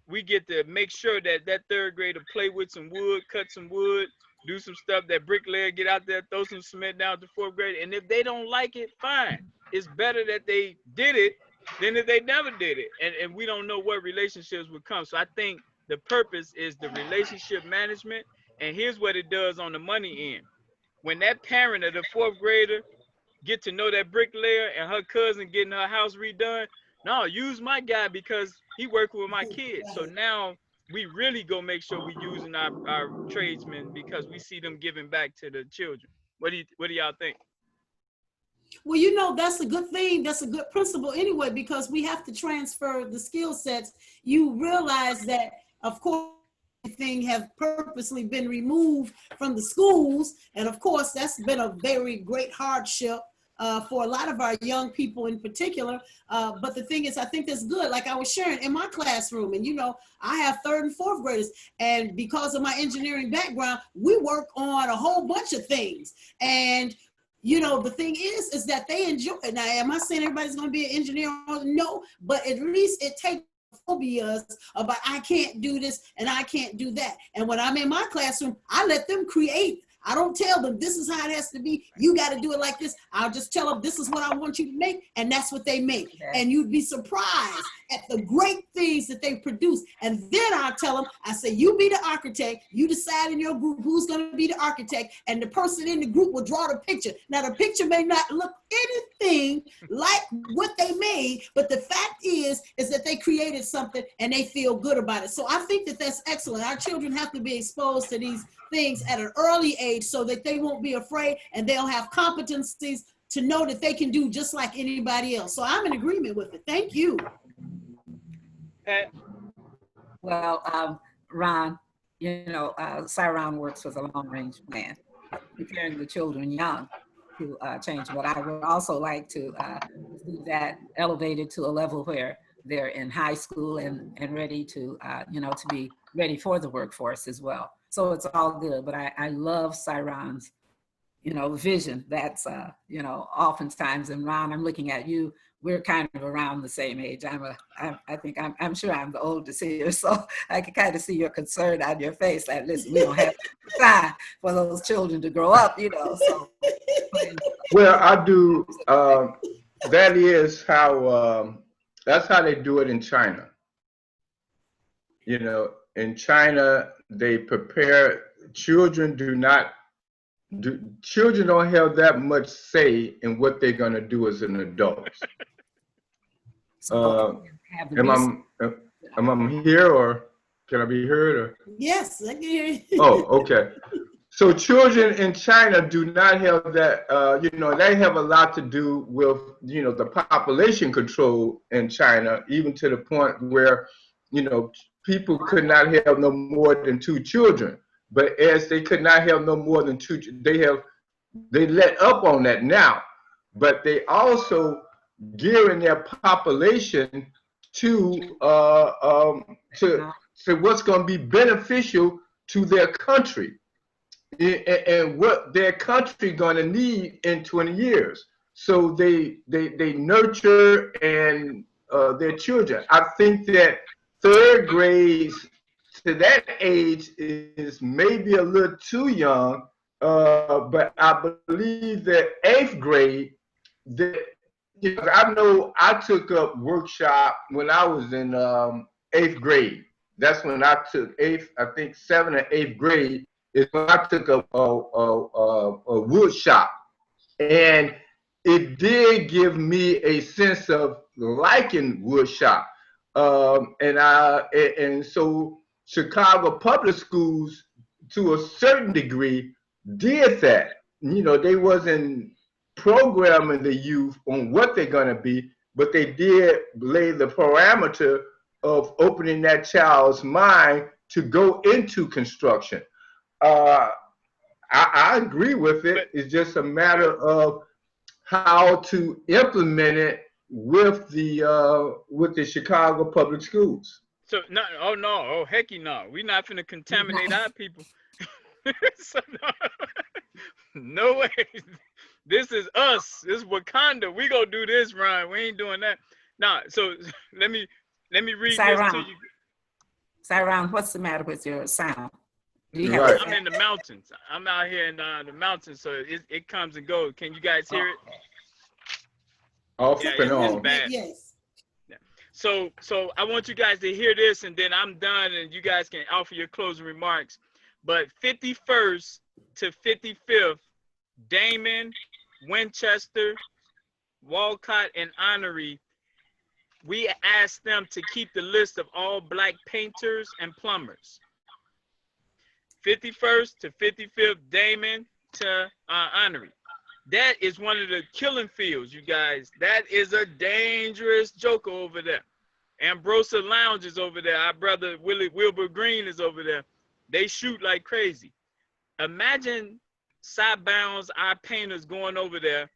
we get to make sure that that 3rd grader play with some wood, cut some wood, do some stuff, that bricklayer get out there, throw some cement down to 4th grade. And if they don't like it, fine. It's better that they did it than if they never did it. And we don't know what relationships would come. So I think the purpose is the relationship management. And here's what it does on the money end. When that parent of the 4th grader get to know that bricklayer and her cousin getting her house redone, no, use my guy because he working with my kids. So now we really go make sure we using our tradesmen because we see them giving back to the children. What do y'all think? Well, you know, that's a good thing. That's a good principle anyway, because we have to transfer the skill sets. You realize that, of course, everything have purposely been removed from the schools. And of course, that's been a very great hardship for a lot of our young people in particular. But the thing is, I think that's good. Like I was sharing in my classroom, and you know, I have 3rd and 4th graders. And because of my engineering background, we work on a whole bunch of things. And you know, the thing is that they enjoy it. Now, am I saying everybody's going to be an engineer? No, but at least it takes phobias about I can't do this and I can't do that. And when I'm in my classroom, I let them create. I don't tell them this is how it has to be. You got to do it like this. I'll just tell them this is what I want you to make, and that's what they make. Okay. And you'd be surprised at the great things that they produce. And then I'll tell them, I say, you be the architect. You decide in your group who's going to be the architect, and the person in the group will draw the picture. Now, the picture may not look anything like what they made, but the fact is that they created something and they feel good about it. So I think that that's excellent. Our children have to be exposed to these things at an early age so that they won't be afraid and they'll have competencies to know that they can do just like anybody else. So I'm in agreement with it. Thank you. Well, Ron, you know, Cyron works with a long-range plan, preparing the children young to change. But I would also like to see that elevated to a level where they're in high school and ready to, you know, to be ready for the workforce as well. So it's all good, but I love Cyron's, you know, vision. That's, you know, oftentimes, and Ron, I'm looking at you, we're kind of around the same age. I'm sure I'm the oldest here, so I can kind of see your concern on your face. Like, listen, we don't have time for those children to grow up, you know, so. Well, I do, that is how, that's how they do it in China. You know, in China, they prepare, children don't have that much say in what they're going to do as an adult. Am I here, or can I be heard? Or? Yes, I can hear you. Oh, okay. So children in China do not have that, you know, they have a lot to do with, you know, the population control in China, even to the point where, you know, people could not have no more than 2 children. But as they could not have no more than 2, they let up on that now. But they also gearing their population to what's going to be beneficial to their country. and what their country going to need in 20 years. So they nurture and their children. I think that third grades to that age is maybe a little too young, but I believe that eighth grade, that, you know, I know I took up workshop when I was in eighth grade. That's when I took eighth, I think 7th or 8th grade is when I took up a wood shop. And it did give me a sense of liking wood shop. And so Chicago public schools, to a certain degree, did that. You know, they wasn't programming the youth on what they're going to be, but they did lay the parameter of opening that child's mind to go into construction. I agree with it. It's just a matter of how to implement it with the Chicago public schools. So no, oh no, oh hecky no, we're not finna contaminate our people. So no way. This is us. This is Wakanda. We gonna do this, Ryan. We ain't doing that. Nah. So let me read this to you. Siron, what's the matter with your sound? Right. I'm in the mountains. I'm out here in the mountains, so it comes and goes. Can you guys hear it? Off and on. It's bad. Yes. Yeah. So I want you guys to hear this, and then I'm done, and you guys can offer your closing remarks. But 51st to 55th, Damon, Winchester, Walcott, and Honorary, we asked them to keep the list of all Black painters and plumbers. 51st to 55th, Damon to Honorary. That is one of the killing fields, you guys. That is a dangerous joker over there. Ambrosia Lounge is over there. Our brother Wilbur Green is over there. They shoot like crazy. Imagine sidebounds, our painters going over there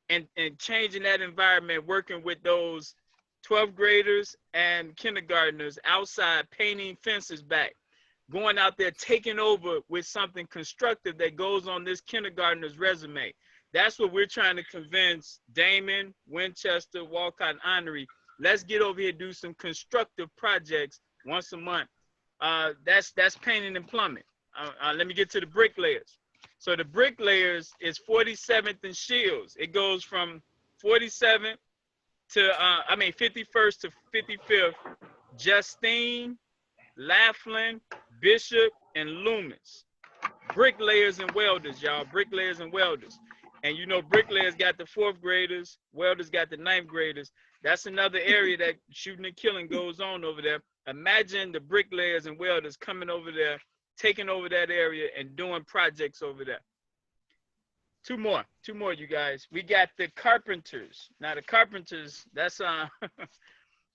and changing that environment, working with those 12th graders and kindergartners outside, painting fences back, going out there, taking over with something constructive that goes on this kindergartner's resume. That's what we're trying to convince Damon, Winchester, Walcott, and Honorary. Let's get over here, do some constructive projects once a month. That's painting and plumbing. Let me get to the bricklayers. So the bricklayers is 47th and Shields. It goes from 47th to 51st to 55th. Justine, Laughlin, Bishop, and Loomis. Bricklayers and welders, y'all. Bricklayers and welders. And you know, bricklayers got the 4th graders, welders got the 9th graders. That's another area that shooting and killing goes on over there. Imagine the bricklayers and welders coming over there, taking over that area and doing projects over there. Two more, you guys. We got the carpenters. Now the carpenters, that's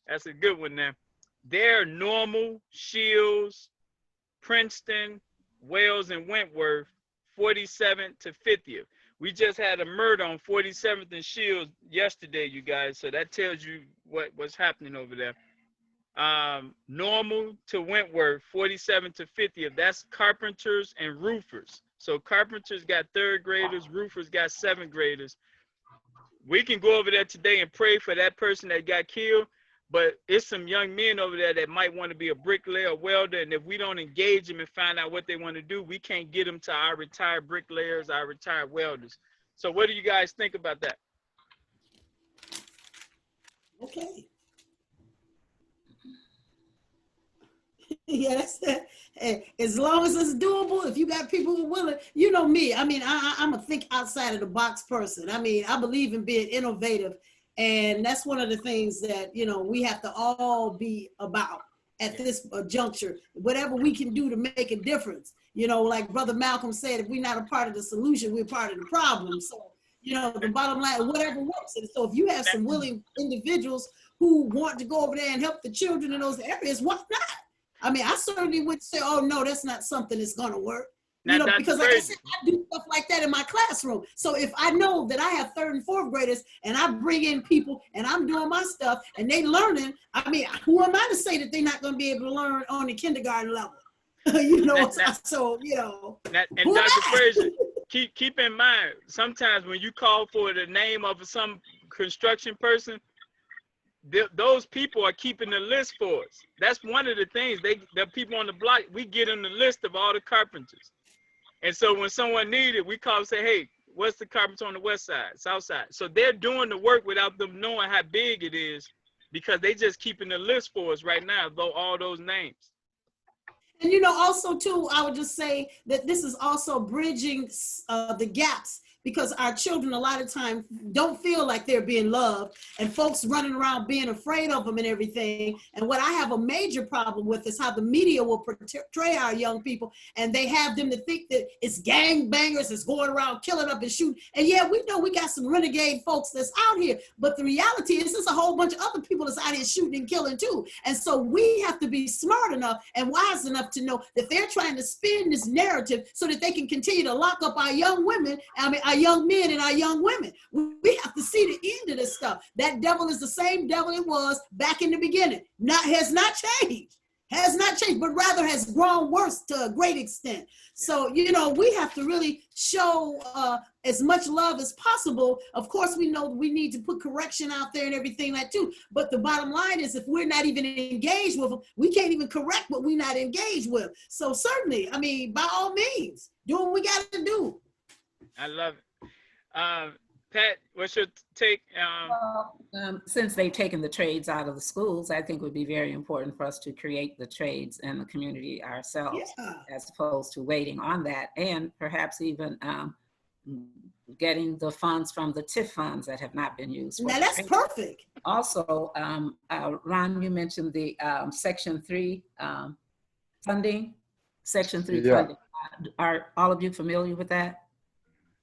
that's a good one there. They're Normal, Shields, Princeton, Wales, and Wentworth, 47th to 50th. We just had a murder on 47th and Shields yesterday, you guys. So that tells you what's happening over there. Normal to Wentworth, 47th to 50th. That's carpenters and roofers. So carpenters got 3rd graders, roofers got 7th graders. We can go over there today and pray for that person that got killed, but it's some young men over there that might want to be a bricklayer, a welder, and if we don't engage them and find out what they want to do, we can't get them to our retired bricklayers, our retired welders. So what do you guys think about that? Okay. Yes, as long as it's doable, if you got people who are willing, you know me. I mean, I'm a think outside of the box person. I mean, I believe in being innovative. And that's one of the things that, you know, we have to all be about at this juncture. Whatever we can do to make a difference. You know, like Brother Malcolm said, if we're not a part of the solution, we're part of the problem. So, you know, the bottom line, whatever works. And so if you have some willing individuals who want to go over there and help the children in those areas, why not? I mean, I certainly would say, oh, no, that's not something that's going to work. You know, because like I said, I do stuff like that in my classroom. So if I know that I have 3rd and 4th graders and I bring in people and I'm doing my stuff and they learning, I mean, who am I to say that they're not going to be able to learn on the kindergarten level? You know, so, you know. And Dr. Fraser, keep in mind, sometimes when you call for the name of some construction person, those people are keeping the list for us. That's one of the things. The people on the block, we get on the list of all the carpenters. And so when someone needed, we call and say, hey, what's the carpenter on the west side, south side? So they're doing the work without them knowing how big it is, because they just keeping the list for us right now, though all those names. And, you know, also too, I would just say that this is also bridging the gaps, because our children a lot of times don't feel like they're being loved, and folks running around being afraid of them and everything. And what I have a major problem with is how the media will portray our young people, and they have them to think that it's gangbangers that's going around killing up and shooting. And yeah, we know we got some renegade folks that's out here, but the reality is there's a whole bunch of other people that's out here shooting and killing too. And so we have to be smart enough and wise enough to know that they're trying to spin this narrative so that they can continue to lock up our young women, our young men and our young women. We have to see the end of this stuff. That devil is the same devil it was back in the beginning. Has not changed, but rather has grown worse to a great extent. So, you know, we have to really show as much love as possible. Of course, we know we need to put correction out there and everything like that too. But the bottom line is, if we're not even engaged with them, we can't even correct what we're not engaged with. So certainly, I mean, by all means, do what we got to do. I love it. Pat, what's your take? Since they've taken the trades out of the schools, I think it would be very important for us to create the trades in the community ourselves, as opposed to waiting on that, and perhaps even getting the funds from the TIF funds that have not been used. Now that's perfect. Also, Ron, you mentioned the Section 3 funding. Section 3 funding. Are all of you familiar with that?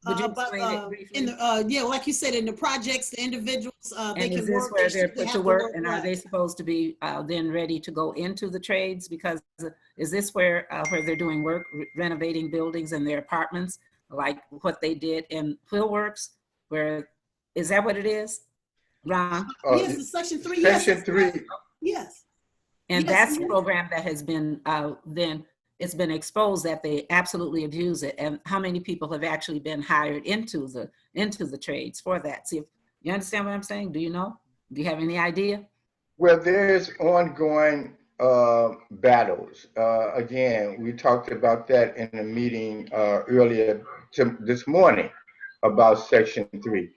Would you explain it briefly? Yeah, like you said, in the projects, the individuals, they can work. And is this where they're put to work, and are they supposed to be then ready to go into the trades? Because is this where they're doing work, renovating buildings in their apartments, like what they did in Quillworks? Is that what it is, Ron? Yes, the Section 3. Section 3. Yes. And that's a program that has been then. It's been exposed that they absolutely abuse it, and how many people have actually been hired into the trades for that? See, if you understand what I'm saying? Do you know? Do you have any idea? Well, there's ongoing battles. Again, we talked about that in a meeting earlier this morning about Section 3.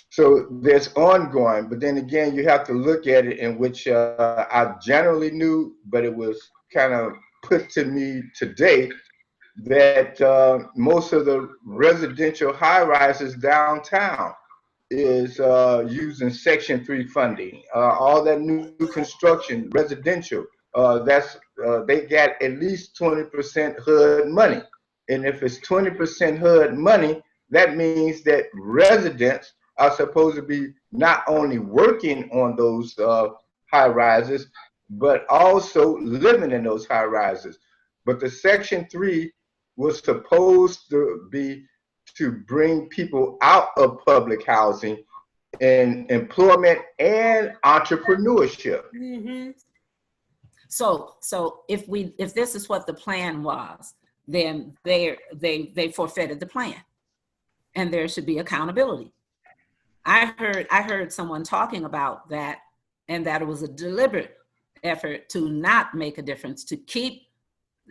So there's ongoing, but then again, you have to look at it in which I generally knew, but it was kind of put to me today that most of the residential high-rises downtown is using Section 3 funding. All that new construction, residential, they got at least 20% HUD money. And if it's 20% HUD money, that means that residents are supposed to be not only working on those high-rises, but also living in those high rises. But the Section 3 was supposed to be to bring people out of public housing and employment and entrepreneurship. Mm-hmm. So if this is what the plan was, then they forfeited the plan, and there should be accountability. I heard someone talking about that, and that it was a deliberate effort to not make a difference, to keep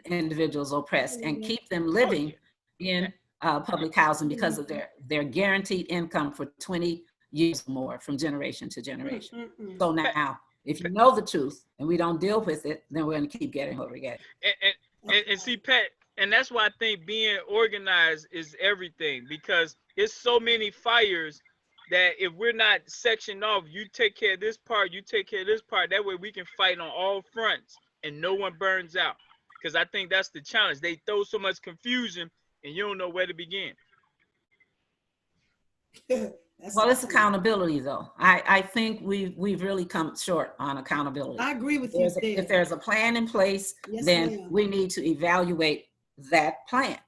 individuals oppressed and keep them living in public housing because of their guaranteed income for 20 years or more from generation to generation. So now, if you know the truth and we don't deal with it, then we're going to keep getting what we're getting. And see, Pat, and that's why I think being organized is everything, because it's so many fires that if we're not sectioned off, you take care of this part, you take care of this part, that way we can fight on all fronts and no one burns out. Because I think that's the challenge. They throw so much confusion and you don't know where to begin. Well, it's accountability, though. I think we've really come short on accountability. I agree with you. If there's a plan in place, then we need to evaluate that plan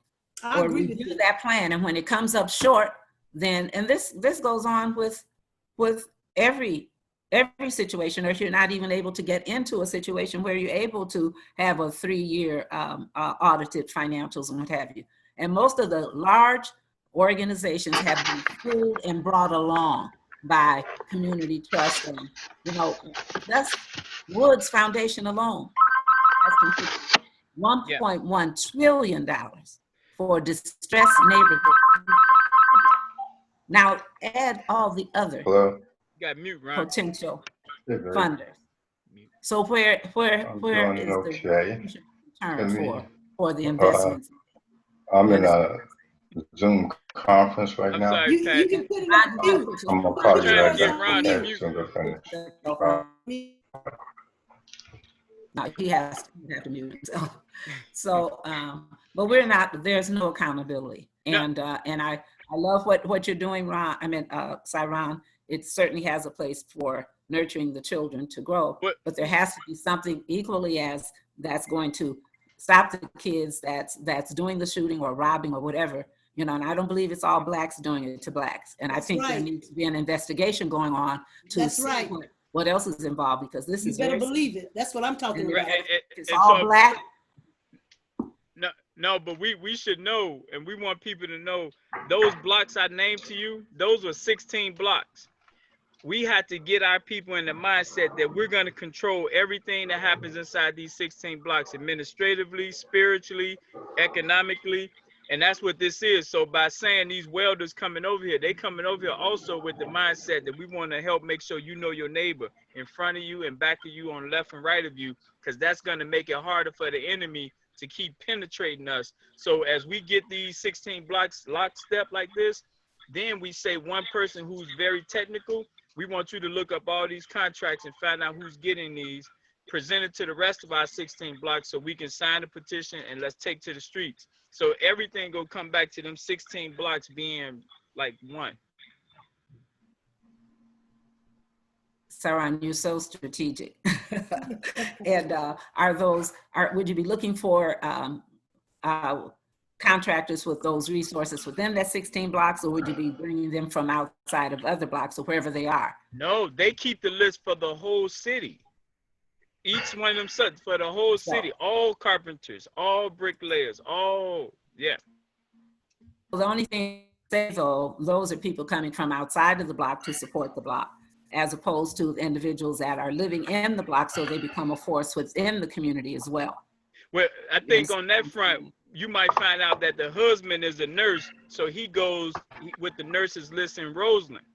or review that plan. And when it comes up short, then, and this goes on with every every situation, or if you're not even able to get into a situation where you're able to have a 3-year audited financials and what have you. And most of the large organizations have been schooled and brought along by community trust. And, you know, that's Woods Foundation alone has $1.1 trillion for distressed neighborhoods. Now add all the other got mute, Ron. potential funders. So where is the return for the investments? I'm in a Zoom conference right now. Sorry, You can put it on mute. I'm gonna call you right Get back. Ron to Okay, mute. so we're finished. No, he has to mute himself. So, but we're not. There's no accountability, and I love what you're doing, Ron. Ron. It certainly has a place for nurturing the children to grow, but there has to be something equally as that's going to stop the kids that's doing the shooting or robbing or whatever. You know, and I don't believe it's all blacks doing it to blacks. And I think there needs to be an investigation going on to see what else is involved, because this is. You better believe it. That's what I'm talking about. It's all black. No, but we should know, and we want people to know, those blocks I named to you, those were 16 blocks. We had to get our people in the mindset that we're going to control everything that happens inside these 16 blocks, administratively, spiritually, economically, and that's what this is. So by saying these welders coming over here, they coming over here also with the mindset that we want to help make sure you know your neighbor in front of you and back of you, on left and right of you, because that's going to make it harder for the enemy to keep penetrating us. So as we get these 16 blocks lockstep like this, then we say one person who's very technical, we want you to look up all these contracts and find out who's getting these, present it to the rest of our 16 blocks so we can sign a petition and let's take to the streets. So everything will come back to them 16 blocks being like one. Saran, you're so strategic. And would you be looking for contractors with those resources within that 16 blocks, or would you be bringing them from outside of other blocks or wherever they are? No, they keep the list for the whole city. Each one of them sets for the whole city, all carpenters, all bricklayers, all, yeah. Well, the only thing I say though, those are people coming from outside of the block to support the block, as opposed to individuals that are living in the block, so they become a force within the community as well. Well, I think on that front, you might find out that the husband is a nurse, so he goes with the nurses list in Roseland,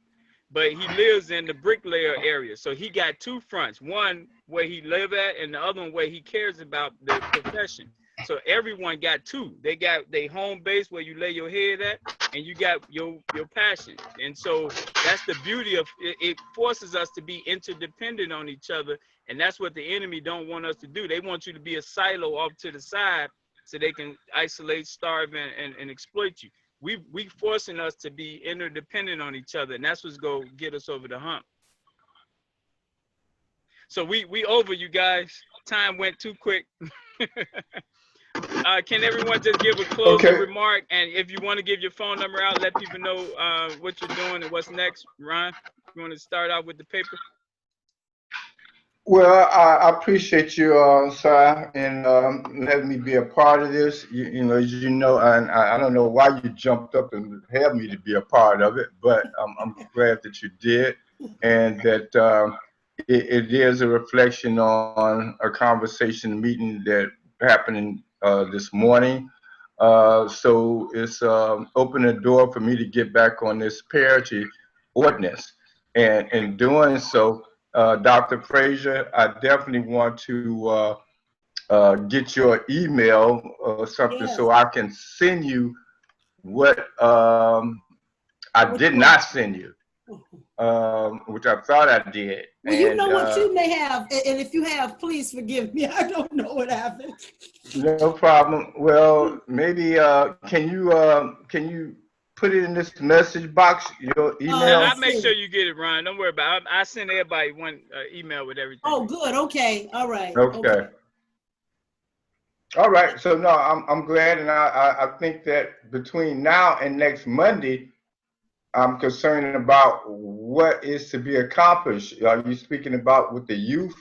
but he lives in the Bricklayer area, so he got two fronts, one where he live at and the other one where he cares about the profession. So everyone got two. They got their home base where you lay your head at, and you got your passion. And so that's the beauty of it. It forces us to be interdependent on each other, and that's what the enemy don't want us to do. They want you to be a silo off to the side so they can isolate, starve, and exploit you. We forcing us to be interdependent on each other, and that's what's going to get us over the hump. So we over, you guys. Time went too quick. Can everyone just give a closing remark? And if you want to give your phone number out, let people know what you're doing and what's next. Ron, you want to start out with the paper? Well, I appreciate you, sir, and letting me be a part of this. You know, as you know, and I don't know why you jumped up and had me to be a part of it, but I'm glad that you did, and that it is a reflection on a conversation meeting that happened this morning. So it's opened a door for me to get back on this parity ordinance, and in doing so, Dr. Frazier, I definitely want to get your email or something so I can send you what I did not send you, which I thought I did. Well, you know what you may have, and if you have, please forgive me. I don't know what happened. No problem. Well, maybe can you put it in this message box, your email? I'll make sure you get it, Ron. Don't worry about it. I send everybody one email with everything. Oh, good. Okay. All right. Okay. All right. So no, I'm glad, and I think that between now and next Monday, I'm concerned about what is to be accomplished. Are you speaking about with the youth?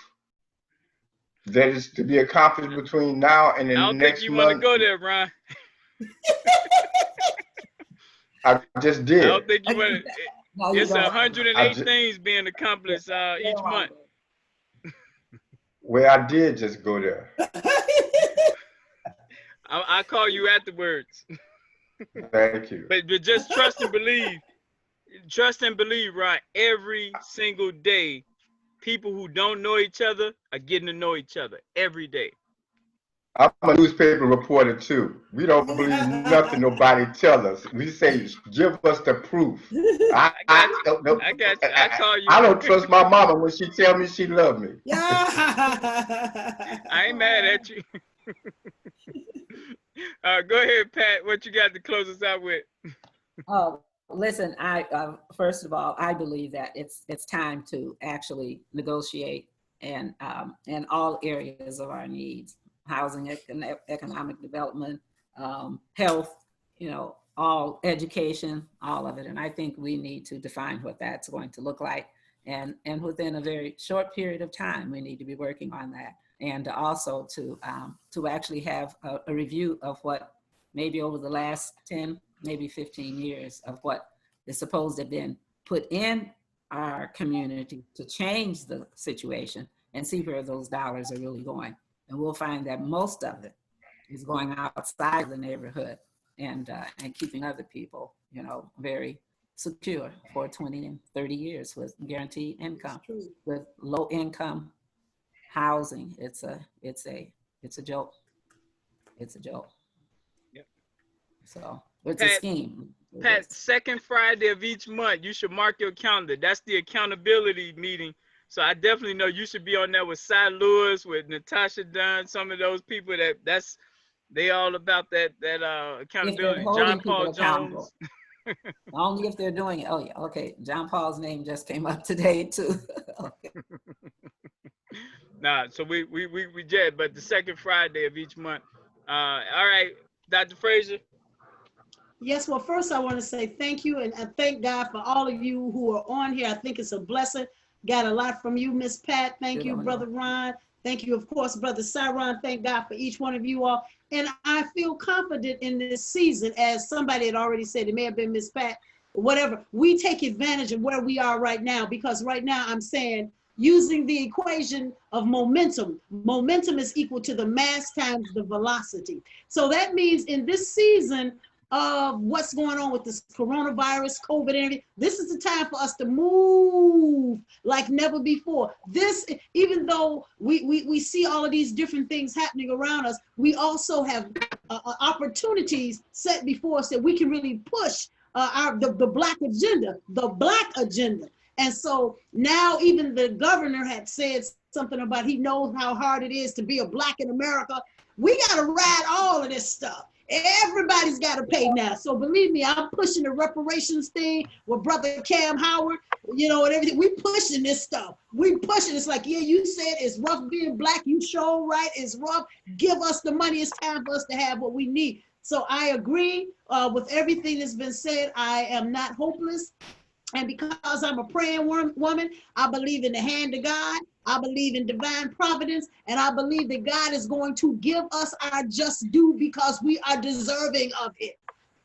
That is to be accomplished between now and the I don't next think you month? want to go there, Ron. I just did. I don't think you want to. No, It's 108 things being accomplished each month. Well, I did just go there. I'll call you afterwards. Thank you. But just trust and believe. Trust and believe, right? Every single day, people who don't know each other are getting to know each other every day. I'm a newspaper reporter too. We don't believe nothing nobody tell us. We say, give us the proof. I got you. I call you. I don't trust my mama when she tell me she love me. Yeah. I ain't mad at you. Go ahead, Pat. What you got to close us out with? Oh, listen. First of all, I believe that it's time to actually negotiate and in all areas of our needs. Housing, economic development, health, all education, all of it. And I think we need to define what that's going to look like. And within a very short period of time, we need to be working on that. And also to actually have a review of what maybe over the last 10, maybe 15 years of what is supposed to have been put in our community to change the situation and see where those dollars are really going. And we'll find that most of it is going outside the neighborhood and keeping other people, very secure for 20 and 30 years with guaranteed income. With low income housing, it's a joke. It's a joke. Yep. So it's a scheme. Pat, second Friday of each month, you should mark your calendar. That's the accountability meeting. So I definitely know you should be on there with Cy Lewis, with Natasha Dunn, some of those people they all about that accountability. John Paul Jones. Only if they're doing it. Oh yeah, okay. John Paul's name just came up today too. Okay. Nah, so we did, but the second Friday of each month. All right, Dr. Frazier. Yes, well, first I want to say thank you and thank God for all of you who are on here. I think it's a blessing. Got a lot from you, Miss Pat. Thank you, Brother Ron. Thank you, of course, Brother Cyron. Thank God for each one of you all. And I feel confident in this season, as somebody had already said, it may have been Miss Pat, whatever. We take advantage of where we are right now, because right now I'm saying, using the equation of momentum, momentum is equal to the mass times the velocity. So that means in this season of what's going on with this coronavirus, COVID, and everything, this is the time for us to move like never before. This, even though we see all of these different things happening around us, we also have opportunities set before us that we can really push the black agenda. And so now even the governor had said something about he knows how hard it is to be a black in America. We got to ride all of this stuff. Everybody's got to pay now. So believe me, I'm pushing the reparations thing with Brother Cam Howard, and everything. We pushing this stuff. We pushing. It's like, yeah, you said it's rough being black. You show right. It's rough. Give us the money. It's time for us to have what we need. So I agree with everything that's been said. I am not hopeless. And because I'm a praying woman, I believe in the hand of God. I believe in divine providence, and I believe that God is going to give us our just due because we are deserving of it.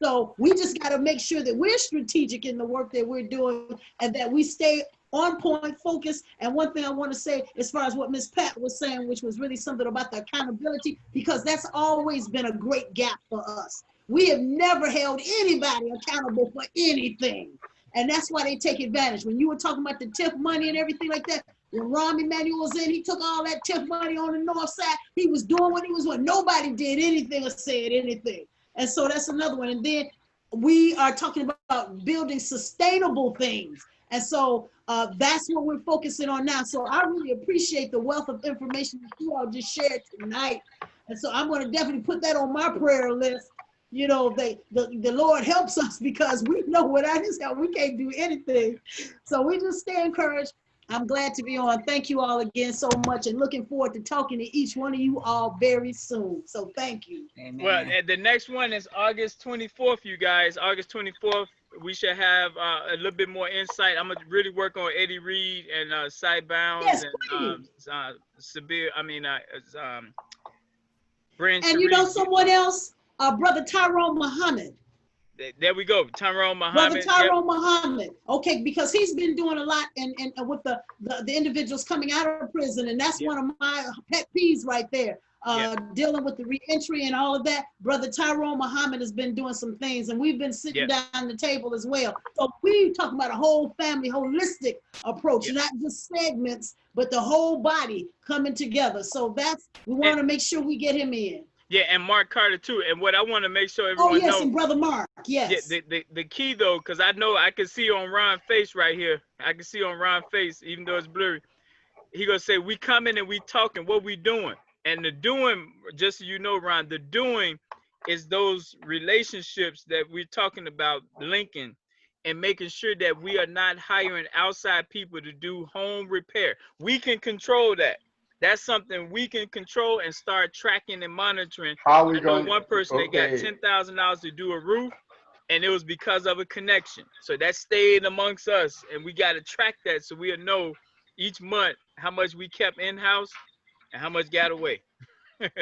So we just got to make sure that we're strategic in the work that we're doing and that we stay on point, focused. And one thing I want to say, as far as what Ms. Pat was saying, which was really something about the accountability, because that's always been a great gap for us. We have never held anybody accountable for anything. And that's why they take advantage. When you were talking about the TIF money and everything like that, when Rahm Emanuel was in, he took all that TIF money on the north side. He was doing what he was doing. Nobody did anything or said anything. And so that's another one. And then we are talking about building sustainable things. And so that's what we're focusing on now. So I really appreciate the wealth of information that you all just shared tonight. And so I'm going to definitely put that on my prayer list. The Lord helps us, because we know without his help, we can't do anything. So we just stay encouraged. I'm glad to be on. Thank you all again so much, and looking forward to talking to each one of you all very soon. So thank you. Amen. Well, the next one is August 24th, you guys. August 24th we should have a little bit more insight. I'm gonna really work on Eddie Reed and Sidebounds Yes, and Sabir. Brent and you know Sharif. someone else, Brother Tyrone Muhammad. There we go, Tyrone Muhammad. Brother Tyrone Muhammad. Okay, because he's been doing a lot and with the individuals coming out of prison, and that's one of my pet peeves right there. Dealing with the reentry and all of that. Brother Tyrone Muhammad has been doing some things, and we've been sitting down the table as well. So we talking about a whole family, holistic approach, not just segments, but the whole body coming together. So we want to make sure we get him in. Yeah, and Mark Carter too. And what I want to make sure everyone knows. And Brother Mark, yes. Yeah, the key though, because I know I can see on Ron's face right here. I can see on Ron's face, even though it's blurry. He gonna say, we coming and we talking, what we doing? And the doing, just so you know, Ron, the doing is those relationships that we're talking about linking and making sure that we are not hiring outside people to do home repair. We can control that. That's something we can control and start tracking and monitoring. How are we I know going? one person that got $10,000 to do a roof, and it was because of a connection. So that stayed amongst us, and we got to track that so we'll know each month how much we kept in-house and how much got away.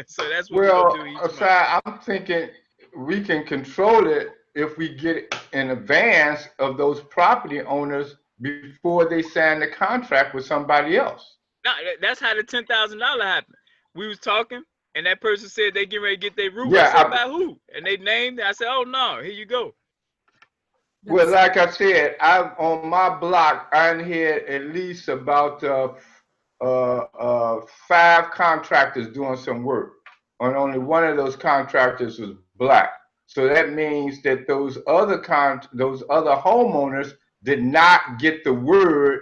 So that's what we'll do each month. I'm thinking we can control it if we get in advance of those property owners before they sign the contract with somebody else. No, that's how the $10,000 happened. We was talking, and that person said they get ready to get their roof. I said, about who? And they named it. I said, oh, no, here you go. Well, like I said, on my block, I had at least about 5 contractors doing some work, and only one of those contractors was black. So that means that those other homeowners did not get the word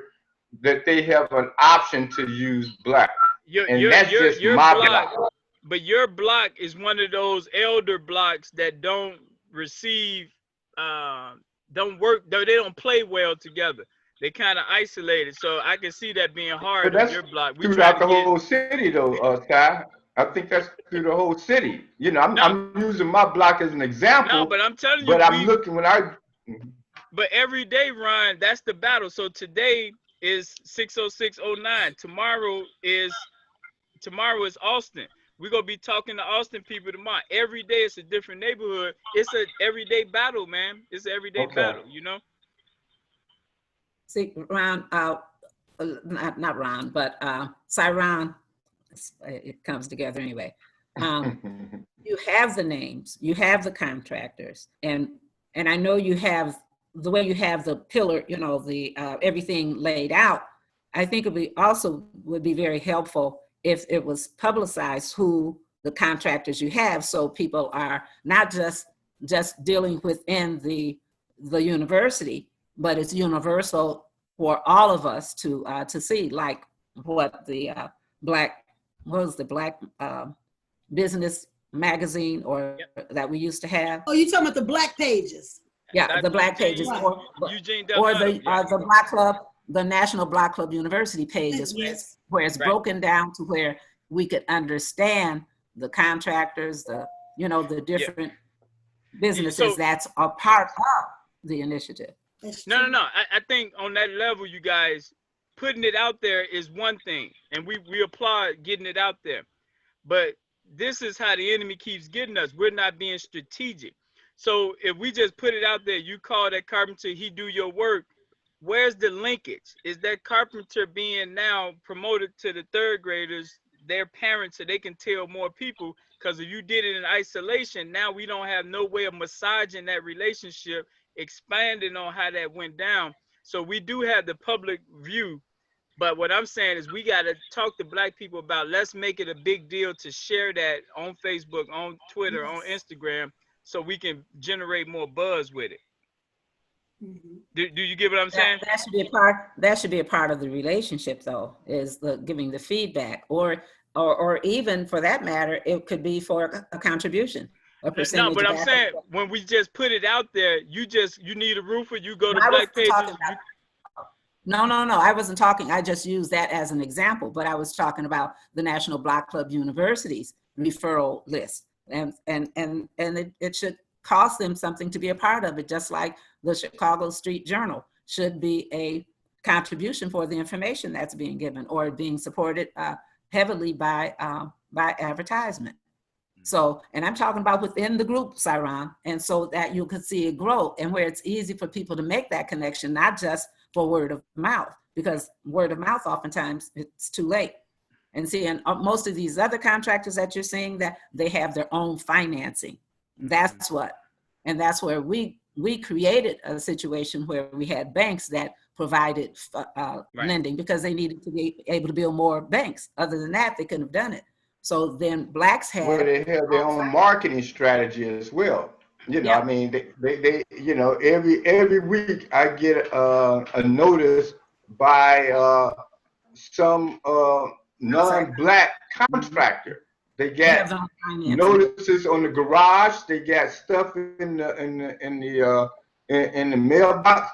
that they have an option to use black. That's just my block. But your block is one of those elder blocks that don't receive, don't work, they don't play well together. They kind of isolated. So I can see that being hard on your block. We throughout the whole city though, Sky. I think that's through the whole city. You know, I'm using my block as an example. No, but I'm telling you. But I'm looking But every day, Ron, that's the battle. So today is 60609. Tomorrow is Austin. We're gonna be talking to Austin people tomorrow. Every day it's a different neighborhood. It's an everyday battle, man. It's an everyday battle, you know. See, Ron, not Ron, but Cyron, it comes together anyway. You have the names, you have the contractors, and I know you have the way you have the pillar, you know, the everything laid out. I think it would be very helpful if it was publicized who the contractors you have, so people are not just dealing within the university, but it's universal for all of us to see, like what the Black Business magazine that we used to have. Oh, you're talking about the Black Pages? Yeah, the Black Pages, right. or the Black Club, the National Black Club University pages, where it's broken down to where we could understand the contractors, the different businesses that's a part of the initiative. No. I think on that level, you guys, putting it out there is one thing, and we applaud getting it out there. But this is how the enemy keeps getting us. We're not being strategic. So if we just put it out there, you call that carpenter, he do your work. Where's the linkage? Is that carpenter being now promoted to the third graders, their parents, so they can tell more people? Because if you did it in isolation, now we don't have no way of massaging that relationship, expanding on how that went down. So we do have the public view. But what I'm saying is we got to talk to Black people about, let's make it a big deal to share that on Facebook, on Twitter, on Instagram, so we can generate more buzz with it. Mm-hmm. Do you get what I'm saying? That should be a part of the relationship, though, is giving the feedback, or even for that matter, it could be for a contribution. No, but I'm saying when we just put it out there, you need a roofer, you go to Black Pages. No, I wasn't talking. I just used that as an example, but I was talking about the National Black Club University's referral list, and it should cost them something to be a part of it, just like the Chicago Street Journal should be a contribution for the information that's being given or being supported heavily by advertisement. So, and I'm talking about within the group, Siron, and so that you could see it grow, and where it's easy for people to make that connection, not just for word of mouth, because word of mouth, oftentimes it's too late. And see, and most of these other contractors that you're seeing, that they have their own financing. That's what, and that's where we created a situation where we had banks that provided lending, because they needed to be able to build more banks. Other than that, they couldn't have done it. So then blacks had. Well, they have their own marketing strategy as well. You know, I mean, they you know, every week I get a notice by some non-black contractor. They get notices on the garage. They got stuff in the mailbox.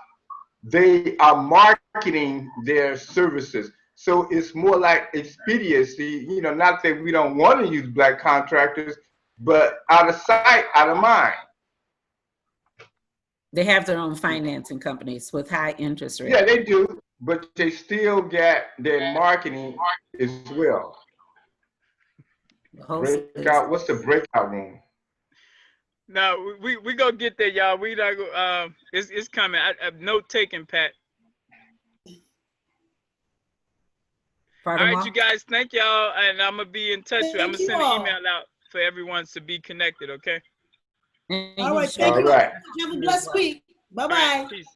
They are marketing their services. So it's more like expediency, you know, not that we don't want to use black contractors, but out of sight, out of mind. They have their own financing companies with high interest rates. Yeah, they do, but they still get their marketing as well. Breakout, what's the breakout room? No, we gonna get there, y'all. We not go. It's coming. Note taken, Pat. All right, you guys, thank y'all, and I'm gonna be in touch with you. I'm gonna send an email out for everyone to be connected, okay? All right, thank you. Have a blessed week. Bye-bye. Peace.